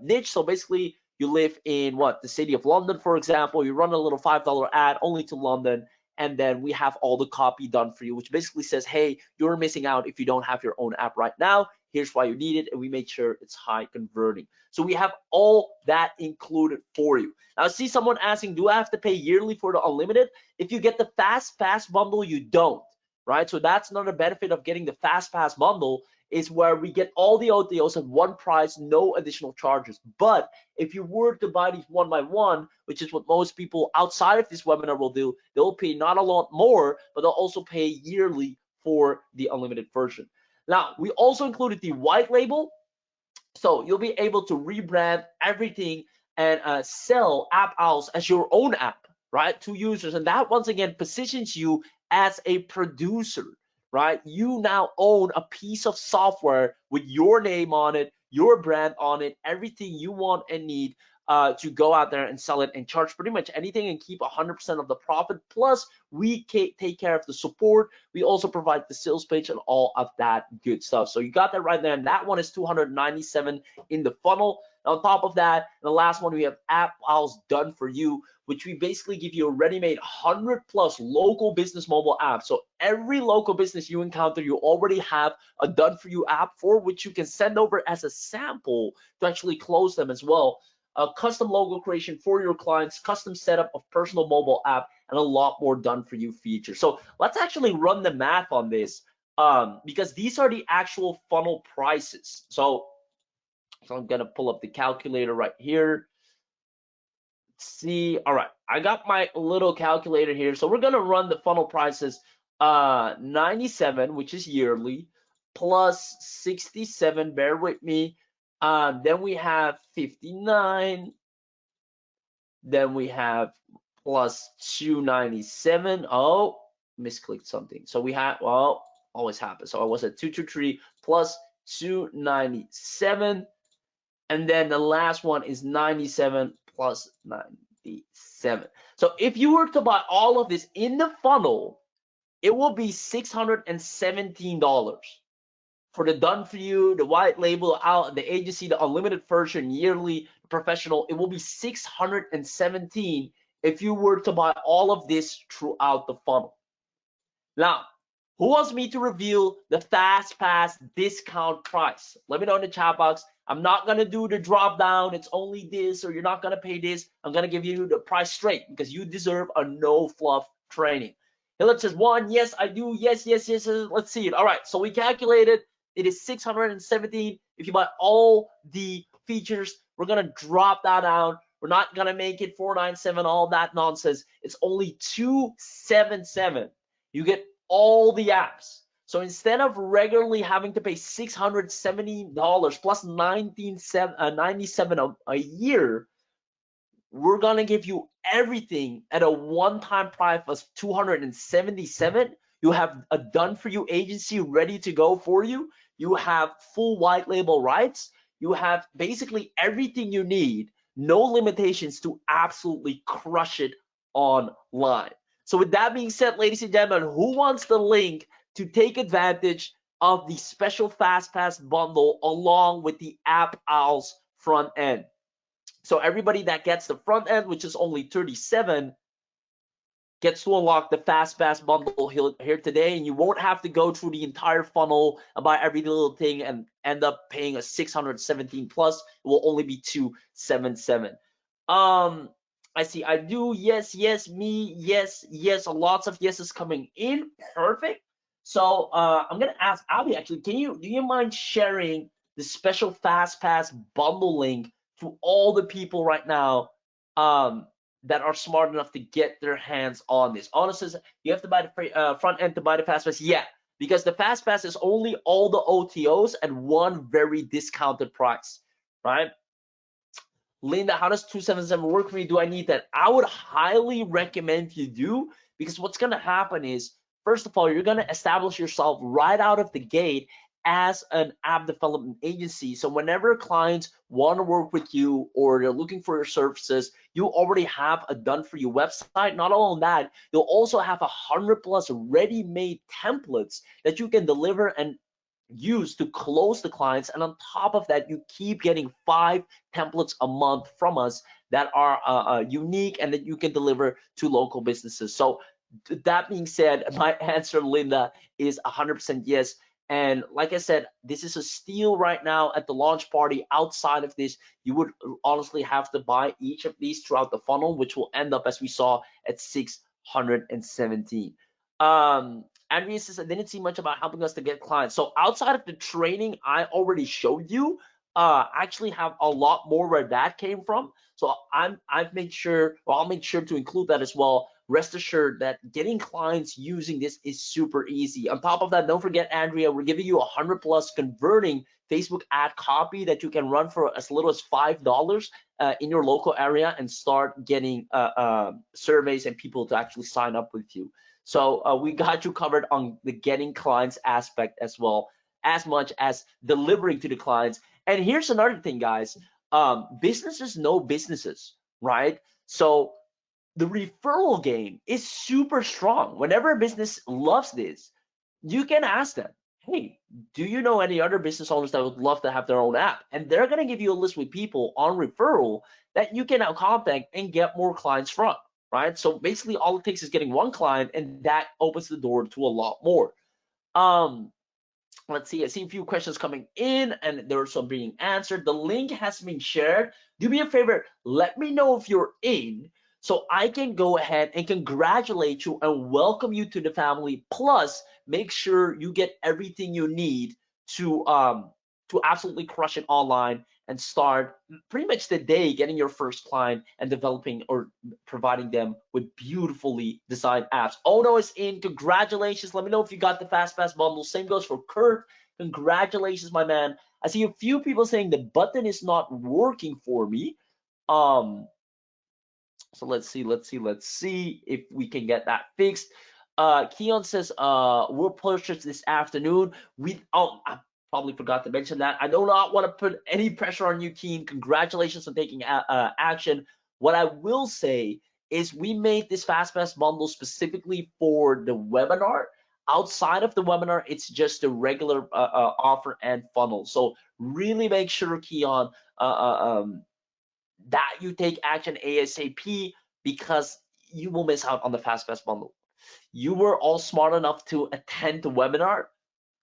niche. So basically, you live in the city of London, for example, you run a little $5 ad only to London, and then we have all the copy done for you, which basically says, hey, you're missing out if you don't have your own app right now. Here's why you need it, and we made sure it's high converting. So we have all that included for you. Now, I see someone asking, do I have to pay yearly for the unlimited? If you get the Fast Pass bundle, you don't, right? So that's another benefit of getting the Fast Pass bundle, is where we get all the OTOs at one price, no additional charges. But if you were to buy these one by one, which is what most people outside of this webinar will do, they'll pay not a lot more, but they'll also pay yearly for the unlimited version. Now, we also included the white label. So you'll be able to rebrand everything and sell AppOwls as your own app, right, to users. And that, once again, positions you as a producer, right? You now own a piece of software with your name on it, your brand on it, everything you want and need. to go out there and sell it and charge pretty much anything and keep 100% of the profit. Plus, we take care of the support. We also provide the sales page and all of that good stuff. So you got that right there. And that one is 297 in the funnel. On top of that, the last one, we have AppOwls done for you, which we basically give you a ready-made 100+ local business mobile app. So every local business you encounter, you already have a done for you app for which you can send over as a sample to actually close them as well. A custom logo creation for your clients, custom setup of personal mobile app, and a lot more done for you features. So let's actually run the math on this because these are the actual funnel prices. So I'm gonna pull up the calculator right here. Let's see. All right, I got my little calculator here. So we're gonna run the funnel prices 97, which is yearly, plus 67, bear with me. Then we have 59. Then we have plus 297. Oh, misclicked something. So we have, well, always happens. So I was at 223 plus 297. And then the last one is 97 plus 97. So if you were to buy all of this in the funnel, it will be $617 for the done for you, the white label, out the agency, the unlimited version, yearly, professional. It will be $617 if you were to buy all of this throughout the funnel. Now, who wants me to reveal the fast pass discount price? Let me know in the chat box. I'm not gonna do the drop down, it's only this, or you're not gonna pay this. I'm gonna give you the price straight because you deserve a no fluff training. Hillard says 1, yes, I do, yes, yes, yes, yes. Let's see it. All right, so we calculated it is 617. If you buy all the features, we're gonna drop that down. We're not gonna make it 497, all that nonsense. It's only 277. You get all the apps. So instead of regularly having to pay $670 plus 97 a year, we're gonna give you everything at a one-time price of 277. You have a done for you agency ready to go for you. You have full white label rights. You have basically everything you need, no limitations to absolutely crush it online. So with that being said, ladies and gentlemen, who wants the link to take advantage of the special Fast Pass bundle along with the AppOwls front end? So everybody that gets the front end, which is only 37, gets to unlock the Fast Pass bundle here today, and you won't have to go through the entire funnel and buy every little thing and end up paying a 617 plus. It will only be 277. I see. I do. Yes, yes. Me. Yes, yes. Lots of yeses coming in. Perfect. So I'm gonna ask Abby. Actually, do you mind sharing the special Fast Pass bundle link to all the people right now that are smart enough to get their hands on this? Honestly, you have to buy the front end to buy the Fast Pass. Yeah, because the Fast Pass is only all the OTOs at one very discounted price, right? Linda, how does 277 work for me? Do I need that? I would highly recommend you do, because what's going to happen is, first of all, you're going to establish yourself right out of the gate as an app development agency. So whenever clients want to work with you or they're looking for your services, you already have a done for you website. Not only that, you'll also have 100+ ready-made templates that you can deliver and use to close the clients. And on top of that, you keep getting 5 templates a month from us that are unique and that you can deliver to local businesses. So that being said, my answer, Linda, is 100% yes. And like I said, this is a steal right now at the launch party. Outside of this, you would honestly have to buy each of these throughout the funnel, which will end up, as we saw, at 617. Andrea says, I didn't see much about helping us to get clients. So outside of the training I already showed you, I actually have a lot more where that came from. So I've made sure, or I'll make sure to include that as well. Rest assured that getting clients using this is super easy. On top of that, don't forget, Andrea, we're giving you 100+ converting Facebook ad copy that you can run for as little as $5 in your local area and start getting surveys and people to actually sign up with you. So we got you covered on the getting clients aspect as well, as much as delivering to the clients. And here's another thing, guys. businesses know businesses, right? So the referral game is super strong. Whenever a business loves this, you can ask them, hey, do you know any other business owners that would love to have their own app? And they're going to give you a list with people on referral that you can now contact and get more clients from, right? So basically all it takes is getting one client, and that opens the door to a lot more. Let's see, I see a few questions coming in and there are some being answered. The link has been shared. Do me a favor, let me know if you're in so I can go ahead and congratulate you and welcome you to the family. Plus, make sure you get everything you need to absolutely crush it online and start pretty much the day getting your first client and developing or providing them with beautifully designed apps. Ono is in. Congratulations. Let me know if you got the FastPass bundle. Same goes for Kurt. Congratulations, my man. I see a few people saying the button is not working for me. So let's see if we can get that fixed. Keon says we'll purchase this afternoon. I probably forgot to mention that. I do not want to put any pressure on you, Keen. Congratulations on taking action. What I will say is we made this FastPass bundle specifically for the webinar. Outside of the webinar, it's just a regular offer and funnel. So really make sure, Keon, that you take action ASAP, because you will miss out on the FastPass bundle. You were all smart enough to attend the webinar,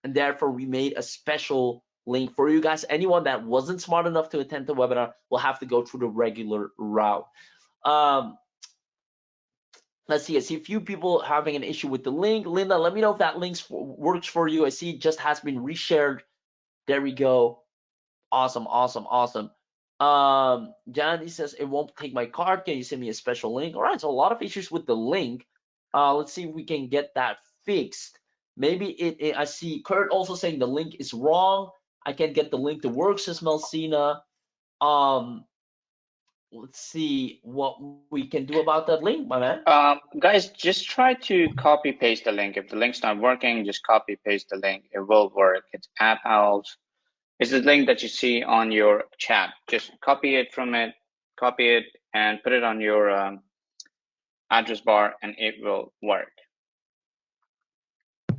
and therefore we made a special link for you guys. Anyone that wasn't smart enough to attend the webinar will have to go through the regular route. Let's see, I see a few people having an issue with the link. Linda, let me know if that link works for you. I see it just has been reshared. There we go. Awesome. Jandy says it won't take my card. Can you send me a special link? All right, so a lot of issues with the link. Let's see if we can get that fixed. Maybe I see Kurt also saying the link is wrong. I can't get the link to work, says Melcina. Let's see what we can do about that link, my man. Guys, just try to copy paste the link. If the link's not working, just copy paste the link. It will work. It's AppOwls. It's the link that you see on your chat. Just copy it and put it on your address bar, and it will work.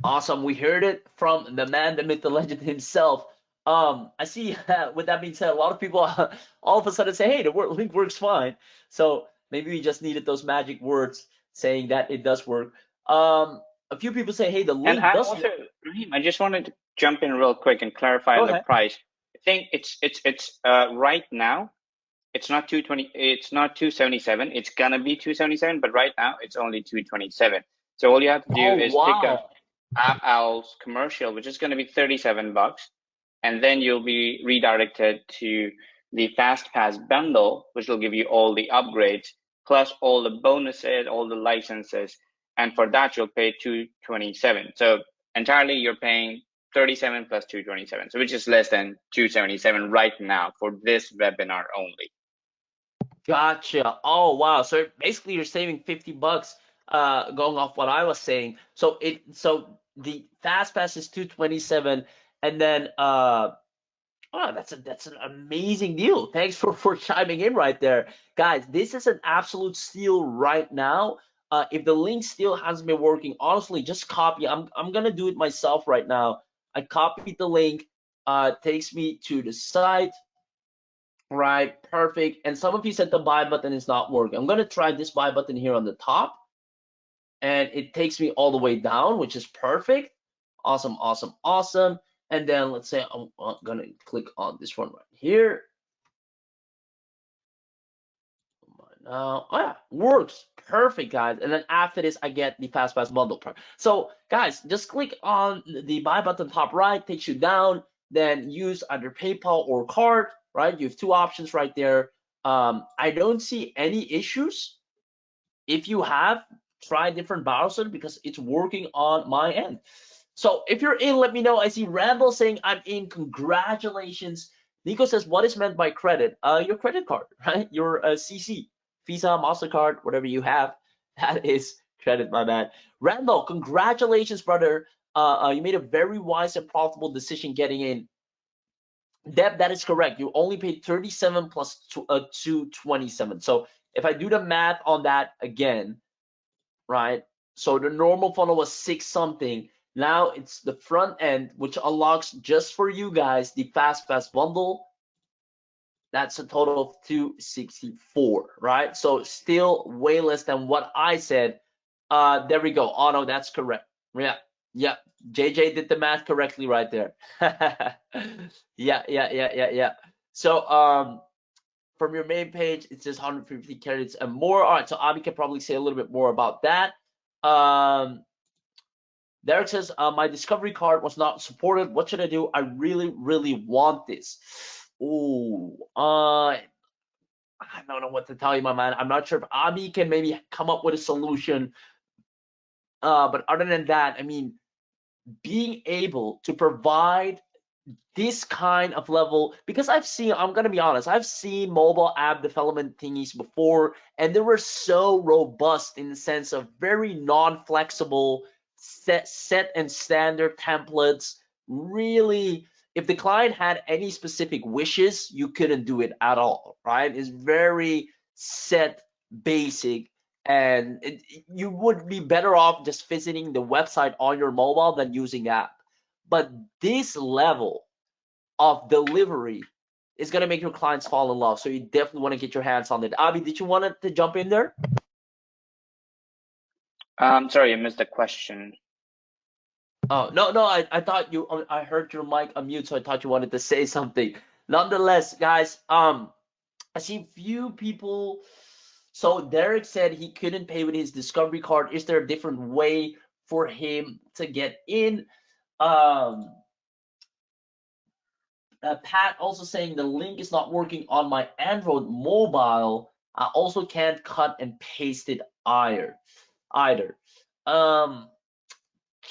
Awesome. We heard it from the man, the myth, the legend himself. I see with that being said, a lot of people all of a sudden say, hey, the link works fine. So maybe we just needed those magic words saying that it does work. A few people say, hey, the link does work. Raheem, I just wanted to jump in real quick and clarify the price. I think it's right now, it's not 220, it's not 277. It's gonna be 277, but right now it's only 227. So all you have to do is pick up AppOwls commercial, which is going to be 37 bucks, and then you'll be redirected to the FastPass bundle, which will give you all the upgrades plus all the bonuses, all the licenses, and for that you'll pay 227. So entirely you're paying 37 plus 227, so which is less than 277 right now for this webinar only. Gotcha. Oh wow. So basically you're saving 50 bucks going off what I was saying. So the FastPass is 227, and then wow, that's an amazing deal. Thanks for chiming in right there. Guys, this is an absolute steal right now. If the link still hasn't been working, honestly, just copy. I'm gonna do it myself right now. I copied the link, takes me to the site. Right, perfect. And some of you said the buy button is not working. I'm gonna try this buy button here on the top, and it takes me all the way down, which is perfect. Awesome. And then let's say I'm gonna click on this one right here. Now, oh yeah, works perfect, guys. And then after this, I get the FastPass bundle. So, guys, just click on the buy button top right, takes you down. Then use either PayPal or card. Right, you have two options right there. I don't see any issues. If you have, try a different browser because it's working on my end. So if you're in, let me know. I see Randall saying I'm in. Congratulations. Nico says, what is meant by credit? Your credit card, right? Your CC, Visa, MasterCard, whatever you have, that is credit, my man. Randall, congratulations, brother. You made a very wise and profitable decision getting in. Deb, that is correct. You only paid 37 plus 227. So if I do the math on that again, right? So the normal funnel was 6 something. Now it's the front end, which unlocks just for you guys the fast bundle. That's a total of 264, right? So still way less than what I said. There we go. Oh no, that's correct. Yeah. JJ did the math correctly right there. Yeah. So from your main page, it says 150 credits and more. All right, so Abby can probably say a little bit more about that. Derek says, my discovery card was not supported. What should I do? I really want this. Ooh, I don't know what to tell you, my man. I'm not sure if Abby can maybe come up with a solution. But other than that, I mean, being able to provide this kind of level, because I'm gonna be honest, I've seen mobile app development thingies before, and they were so robust in the sense of very non-flexible set and standard templates. Really, if the client had any specific wishes, you couldn't do it at all, right? It's very set, basic, and you would be better off just visiting the website on your mobile than using app. But this level of delivery is going to make your clients fall in love. So you definitely want to get your hands on it. Abby, did you want to jump in there? Sorry, I missed the question. Oh, no, I thought you, I heard your mic unmute, so I thought you wanted to say something. Nonetheless, guys, I see a few people. So Derek said he couldn't pay with his discovery card. Is there a different way for him to get in? Pat also saying the link is not working on my Android mobile. I also can't cut and paste it either.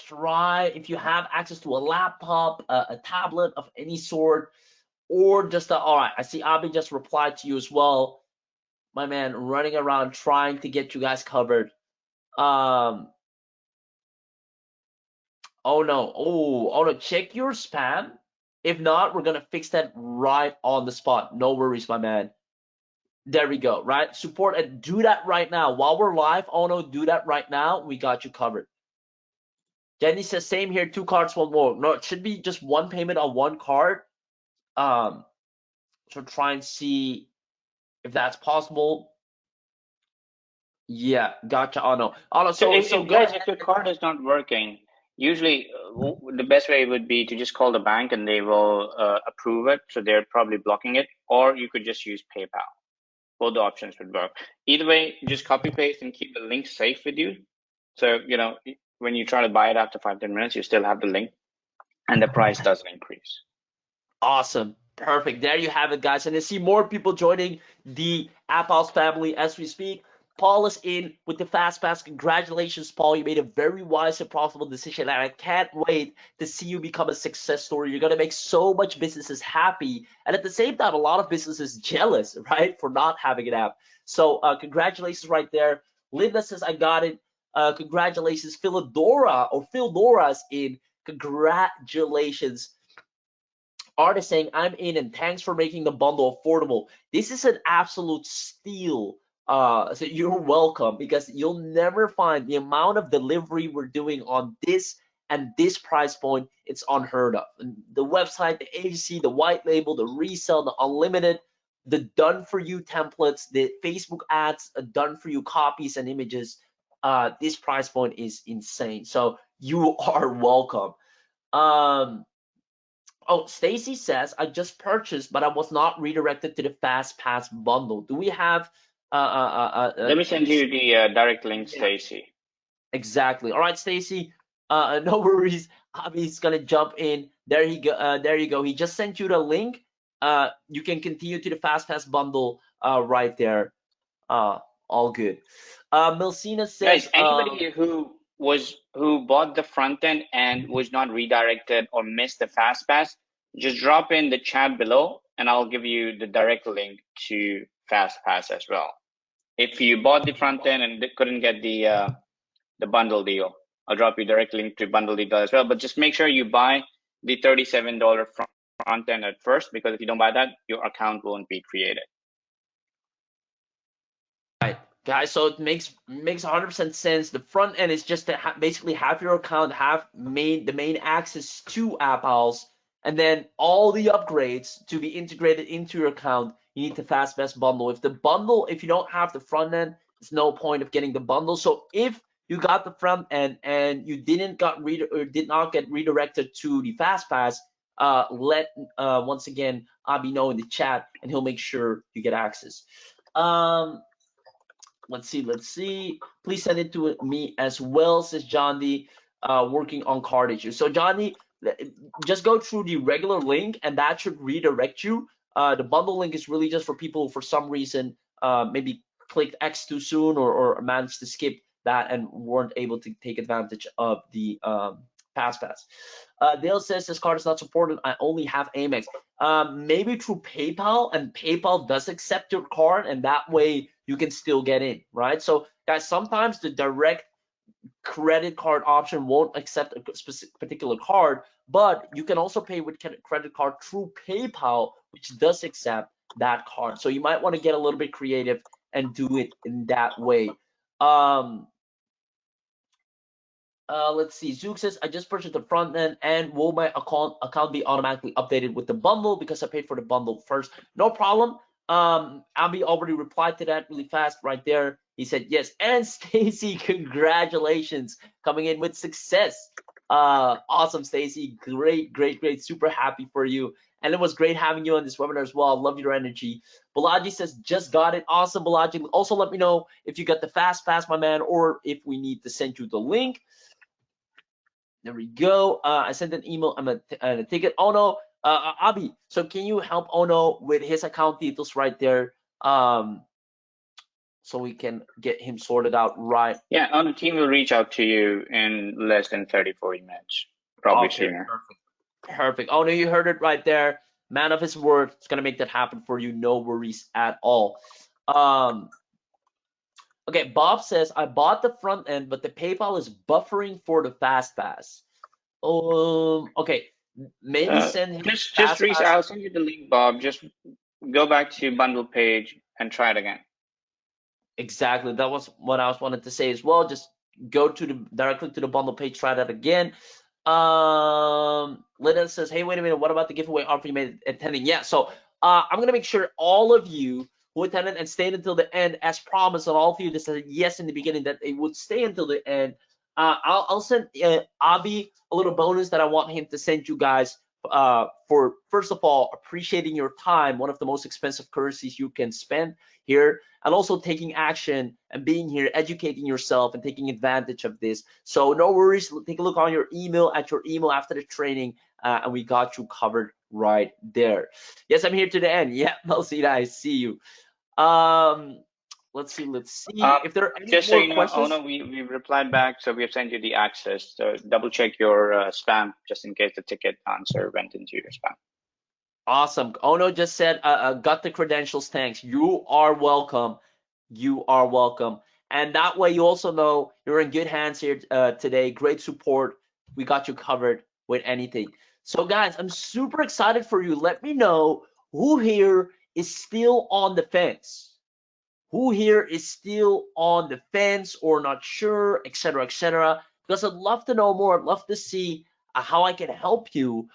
Try if you have access to a laptop, a tablet of any sort, or just all right. I see Abby just replied to you as well, my man, running around trying to get you guys covered. Oh no, check your spam. If not, we're gonna fix that right on the spot. No worries, my man. There we go, right? Support and do that right now. While we're live, oh no, do that right now. We got you covered. Jenny says, same here, 2 cards, 1 more. No, it should be just 1 payment on 1 card. So try and see if that's possible. Yeah, gotcha. Oh no. So guys, if your card is not working, usually the best way would be to just call the bank and they will approve it. So they're probably blocking it, or you could just use PayPal. Both options would work. Either way, just copy paste and keep the link safe with you. So, when you try to buy it after 5-10 minutes, you still have the link and the price doesn't increase. Awesome. Perfect. There you have it, guys. And I see more people joining the AppOwls family as we speak. Paul is in with the Fast Pass. Congratulations, Paul. You made a very wise and profitable decision, and I can't wait to see you become a success story. You're going to make so much businesses happy, and at the same time, a lot of businesses jealous, right, for not having an app. So congratulations right there. Linda says, I got it. Congratulations. Phildora's in. Congratulations. Artist saying, I'm in, and thanks for making the bundle affordable. This is an absolute steal. So you're welcome, because you'll never find the amount of delivery we're doing on this and this price point. It's unheard of. And the website, the agency, the white label, the resell, the unlimited, the done for you templates, the Facebook ads, done for you copies and images. This price point is insane. So you are welcome. Oh, Stacy says, I just purchased, but I was not redirected to the Fast Pass bundle. Do we have let me send you the direct link, Stacy. Exactly. All right, Stacy. No worries. Abby's gonna jump in. There you go. There you go. He just sent you the link. You can continue to the Fast Pass bundle right there. All good. Milcina says, guys, anybody who bought the front end and was not redirected or missed the Fast Pass, just drop in the chat below and I'll give you the direct link to Fast Pass as well. If you bought the front end and couldn't get the bundle deal, I'll drop you direct link to bundle deal as well. But just make sure you buy the $37 front front end at first, because if you don't buy that, your account won't be created. Right, guys. So it makes 100% sense. The front end is just to basically have your account, have the main access to AppOwls, and then all the upgrades to be integrated into your account. You need the FastPass bundle. If you don't have the front end, there's no point of getting the bundle. So if you got the front end and you did not get redirected to the FastPass, let once again Abi know in the chat, and he'll make sure you get access. Let's see. Please send it to me as well, says John D. Working on card issues. So John D, just go through the regular link, and that should redirect you. The bundle link is really just for people who, for some reason, maybe clicked X too soon or managed to skip that and weren't able to take advantage of the FastPass. Dale says this card is not supported. I only have Amex. Maybe through PayPal, and PayPal does accept your card, and that way you can still get in, right? So guys, sometimes the direct credit card option won't accept a specific particular card, but you can also pay with credit card through PayPal, which does accept that card. So you might want to get a little bit creative and do it in that way. Let's see. Zook says, I just purchased the front end, and will my account be automatically updated with the bundle because I paid for the bundle first? No problem. Abby already replied to that really fast right there. He said yes. And Stacy, congratulations, coming in with success. Awesome, Stacy. Great. Super happy for you. And it was great having you on this webinar as well. I love your energy. Balaji says, just got it. Awesome, Balaji. Also, let me know if you got the FastPass, my man, or if we need to send you the link. There we go. I sent an email and a ticket. Oh no, Abi. So can you help Ono with his account details right there, so we can get him sorted out right? Yeah, Ono team will reach out to you in less than 30-40 minutes, probably sooner. Perfect. Ono, you heard it right there. Man of his word. It's gonna make that happen for you. No worries at all. Okay, Bob says, I bought the front end, but the PayPal is buffering for the FastPass. Okay, maybe send him. Just reach. I'll send you the link, Bob. Just go back to bundle page and try it again. Exactly. That was what I was wanted to say as well. Just go to directly to the bundle page. Try that again. Linda says, hey, wait a minute. What about the giveaway offer you made attending? Yeah. So I'm gonna make sure all of you who attended and stayed until the end, as promised, and all of you that said yes in the beginning, that they would stay until the end. I'll send Abi a little bonus that I want him to send you guys for, first of all, appreciating your time, one of the most expensive currencies you can spend here, and also taking action and being here, educating yourself and taking advantage of this. So no worries. Take a look on your email after the training, and we got you covered right there. Yes, I'm here to the end. Yeah, Melcida, I see you. Let's see. If there are any just more so you know, questions. Oh no, we replied back, so we have sent you the access. So double check your spam just in case the ticket answer went into your spam. Awesome. Ono just said, got the credentials. Thanks. You are welcome. You are welcome. And that way you also know you're in good hands here today. Great support. We got you covered with anything. So guys, I'm super excited for you. Let me know who here is still on the fence. Who here is still on the fence or not sure, etc., etc. Because I'd love to know more. I'd love to see how I can help you.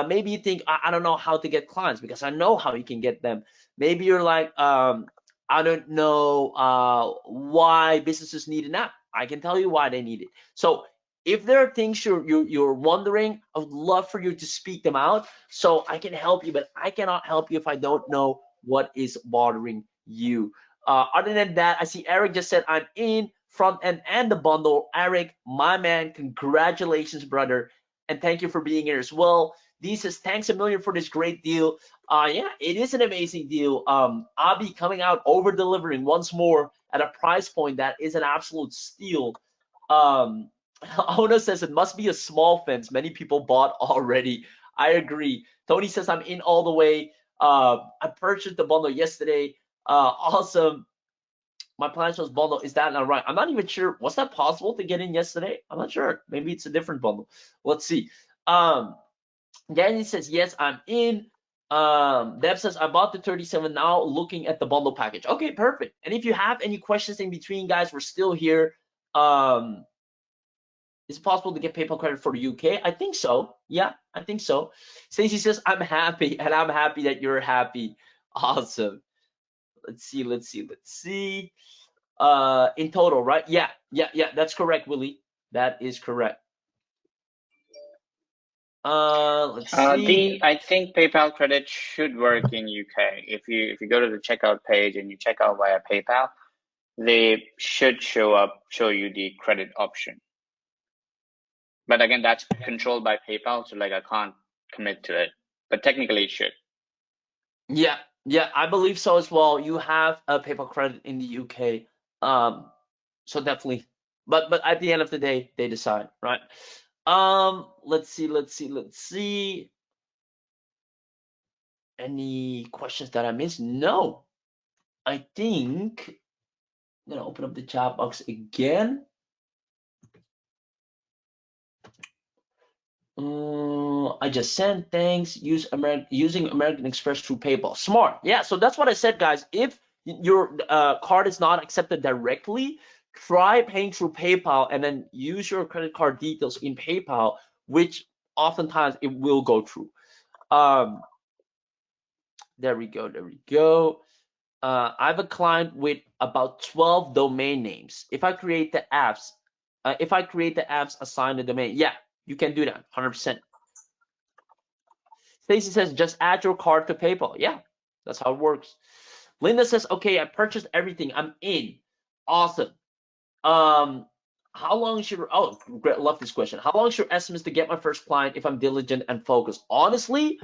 Maybe you think, I don't know how to get clients, because I know how you can get them. Maybe you're like, I don't know why businesses need an app. I can tell you why they need it. So if there are things you're wondering, I would love for you to speak them out so I can help you, but I cannot help you if I don't know what is bothering you. Other than that, I see Eric just said, I'm in front end and the bundle. Eric, my man, congratulations, brother. And thank you for being here as well. Dee says, thanks a million for this great deal. Yeah, it is an amazing deal. Abi coming out over delivering once more at a price point that is an absolute steal. Ona says it must be a small fence. Many people bought already. I agree. Tony says I'm in all the way. I purchased the bundle yesterday. Awesome. My plan shows bundle. Is that not right? I'm not even sure. Was that possible to get in yesterday? I'm not sure. Maybe it's a different bundle. Let's see. Danny says, yes, I'm in. Deb says, I bought the 37 now, looking at the bundle package. Okay, perfect. And if you have any questions in between, guys, we're still here. Is it possible to get PayPal credit for the UK? I think so. Yeah, I think so. Stacey says, I'm happy, and I'm happy that you're happy. Awesome. Let's see. In total, right? Yeah, that's correct, Willie. That is correct. Let's see. I think PayPal credit should work in UK. If you go to the checkout page and you check out via PayPal, they should show you the credit option. But again, that's controlled by PayPal, so like I can't commit to it. But technically it should. Yeah, I believe so as well. You have a PayPal credit in the UK. So definitely. But at the end of the day, they decide, right? Let's see. Any questions that I missed? No. I think I'm gonna open up the chat box again. I just sent thanks. Using American Express through PayPal. Smart. Yeah, so that's what I said, guys. If your card is not accepted directly, try paying through PayPal and then use your credit card details in PayPal, which oftentimes it will go through. There we go. I have a client with about 12 domain names. If I create the apps, assign the domain. Yeah, you can do that 100%. Stacy says, just add your card to PayPal. Yeah, that's how it works. Linda says, okay, I purchased everything. I'm in. Awesome. How long should, oh, great, love this question. How long should SMS to get my first client if I'm diligent and focused? Honestly,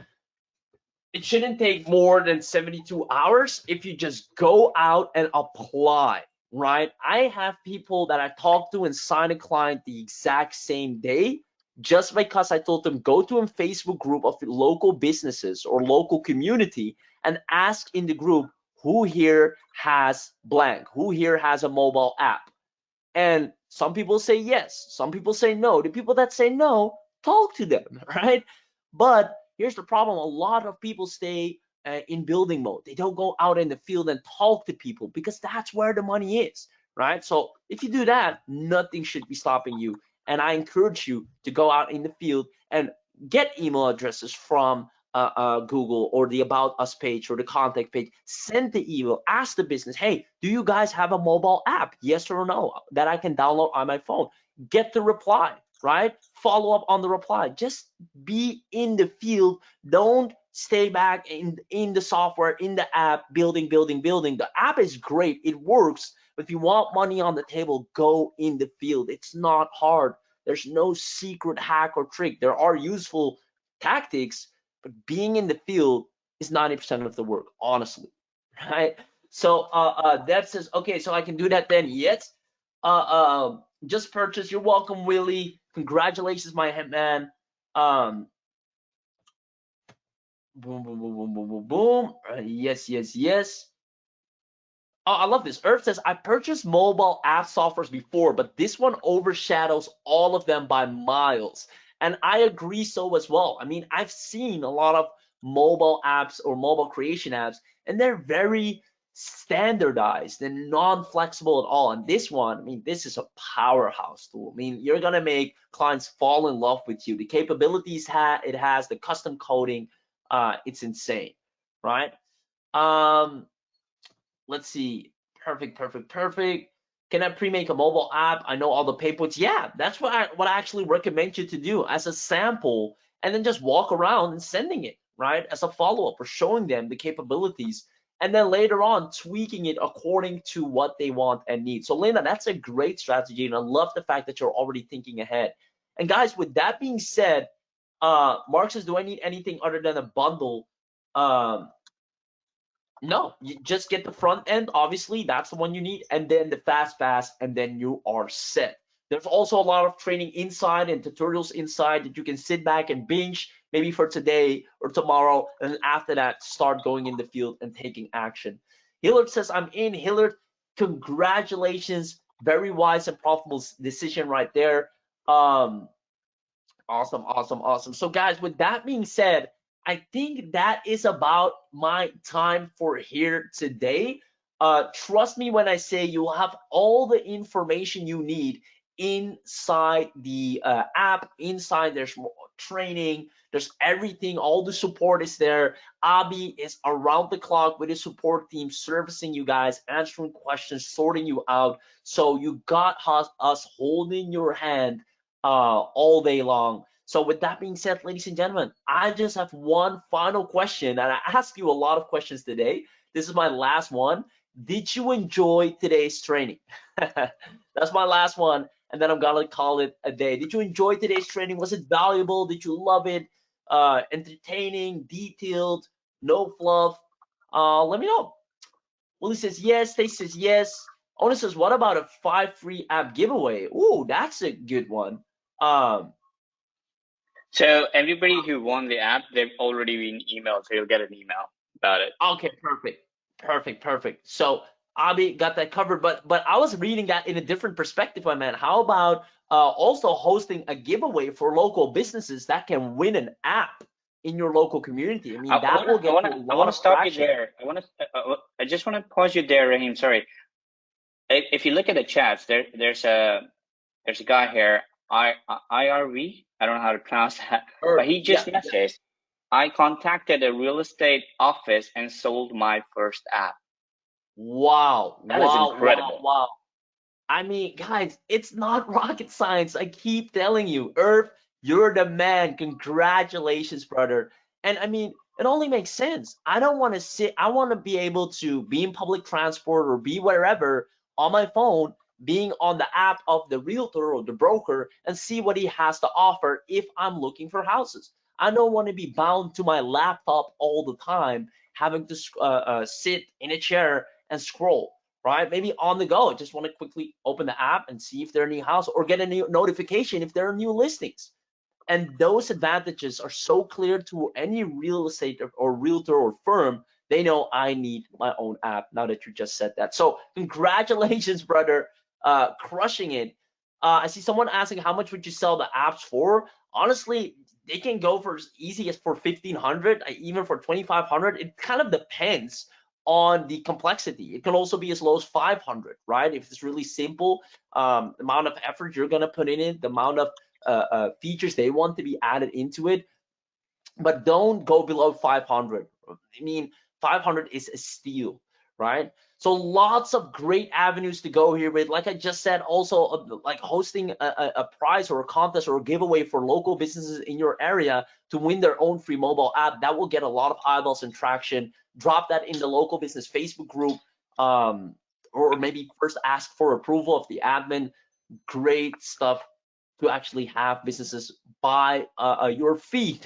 it shouldn't take more than 72 hours if you just go out and apply, right? I have people that I talk to and sign a client the exact same day just because I told them go to a Facebook group of local businesses or local community and ask in the group who here has blank, who here has a mobile app. And some people say yes, some people say no. The people that say no, talk to them, right? But here's the problem. A lot of people stay in building mode. They don't go out in the field and talk to people because that's where the money is, right? So if you do that, nothing should be stopping you. And I encourage you to go out in the field and get email addresses from Google or the About Us page or the contact page. Send the email, ask the business, hey, do you guys have a mobile app? Yes or no, that I can download on my phone. Get the reply, right? Follow up on the reply. Just be in the field. Don't stay back in the software, in the app, building. The app is great, it works, but if you want money on the table, go in the field. It's not hard. There's no secret hack or trick. There are useful tactics, but being in the field is 90% of the work, honestly, right? So Deb says, okay, so I can do that then. Yes. Just purchase. You're welcome, Willie. Congratulations, my man. Boom. Yes. Oh, I love this. Earth says, I purchased mobile app softwares before, but this one overshadows all of them by miles. And I agree so as well. I mean, I've seen a lot of mobile apps or mobile creation apps, and they're very standardized and non-flexible at all. And this one, I mean, this is a powerhouse tool. I mean, you're gonna make clients fall in love with you. The capabilities it has, the custom coding, it's insane, right? Let's see. Perfect. Can I pre-make a mobile app? I know all the pain points. Yeah, that's what I actually recommend you to do as a sample, and then just walk around and sending it, right? As a follow-up or showing them the capabilities, and then later on tweaking it according to what they want and need. So Linda, that's a great strategy, and I love the fact that you're already thinking ahead. And guys, with that being said, Mark says, do I need anything other than a bundle? No, you just get the front end, obviously, that's the one you need, and then the fast pass, and then you are set. There's also a lot of training inside and tutorials inside that you can sit back and binge, maybe for today or tomorrow, and then after that, start going in the field and taking action. Hillard says, I'm in. Hillard, congratulations. Very wise and profitable decision right there. Awesome. Awesome. So guys, with that being said, I think that is about my time for here today. Trust me when I say you'll have all the information you need inside the app. Inside there's more training, there's everything, all the support is there. Abby is around the clock with his support team, servicing you guys, answering questions, sorting you out. So you got us holding your hand all day long. So with that being said, ladies and gentlemen, I just have one final question, and I asked you a lot of questions today. This is my last one. Did you enjoy today's training? That's my last one, and then I'm gonna call it a day. Did you enjoy today's training? Was it valuable? Did you love it? Entertaining, detailed, no fluff? Let me know. Willie says yes. Stacy says yes. Ona says, what about a 5 free app giveaway? Ooh, that's a good one. So everybody who won the app, they've already been emailed, so you'll get an email about it. Okay, perfect. So Abby got that covered, but I was reading that in a different perspective, my man. How about also hosting a giveaway for local businesses that can win an app in your local community? I mean, that will get a lot of traction. I want to stop you there. I just want to pause you there, Raheem. Sorry. If you look at the chats, there's a guy here, IRV. I don't know how to pronounce that, but he just messaged. I contacted a real estate office and sold my first app. Wow. That is incredible. Wow. I mean, guys, it's not rocket science. I keep telling you, Irv, you're the man. Congratulations, brother. And I mean, it only makes sense. I don't want to sit. I want to be able to be in public transport or be wherever on my phone, being on the app of the realtor or the broker, and see what he has to offer if I'm looking for houses. I don't want to be bound to my laptop all the time, having to sit in a chair and scroll, right? Maybe on the go, I just want to quickly open the app and see if there are new houses or get a new notification if there are new listings. And those advantages are so clear to any real estate or realtor or firm. They know I need my own app now that you just said that. So congratulations, brother, crushing it. I see someone asking how much would you sell the apps for? Honestly, they can go for as easy as for 1,500, even for 2,500. It kind of depends on the complexity. It can also be as low as 500, right? If it's really simple, the amount of effort you're gonna put in it, the amount of features they want to be added into it, but don't go below 500. I mean, 500 is a steal, right? So lots of great avenues to go here with. Like I just said, also like hosting a prize or a contest or a giveaway for local businesses in your area to win their own free mobile app. That will get a lot of eyeballs and traction. Drop that in the local business Facebook group, or maybe first ask for approval of the admin. Great stuff to actually have businesses buy your feed,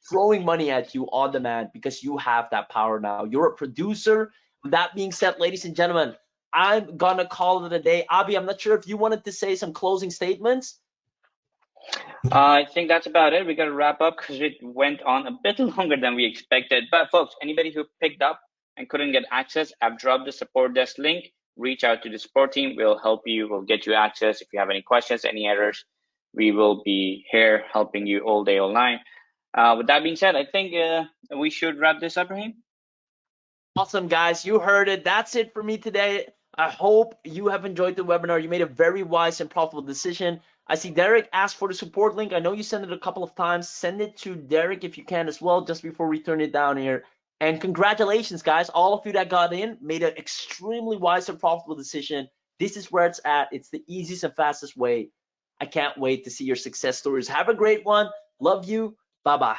throwing money at you on demand because you have that power now. You're a producer. With that being said, ladies and gentlemen, I'm gonna call it a day. Abby, I'm not sure if you wanted to say some closing statements. I think that's about it. We got to wrap up because it went on a bit longer than we expected. But folks, anybody who picked up and couldn't get access, I've dropped the support desk link. Reach out to the support team. We'll help you. We'll get you access. If you have any questions, any errors, we will be here helping you all day, all night. With that being said, I think we should wrap this up, Raheem. Awesome, guys. You heard it. That's it for me today. I hope you have enjoyed the webinar. You made a very wise and profitable decision. I see Derek asked for the support link. I know you sent it a couple of times. Send it to Derek if you can as well, just before we turn it down here. And congratulations, guys. All of you that got in made an extremely wise and profitable decision. This is where it's at. It's the easiest and fastest way. I can't wait to see your success stories. Have a great one. Love you. Bye-bye.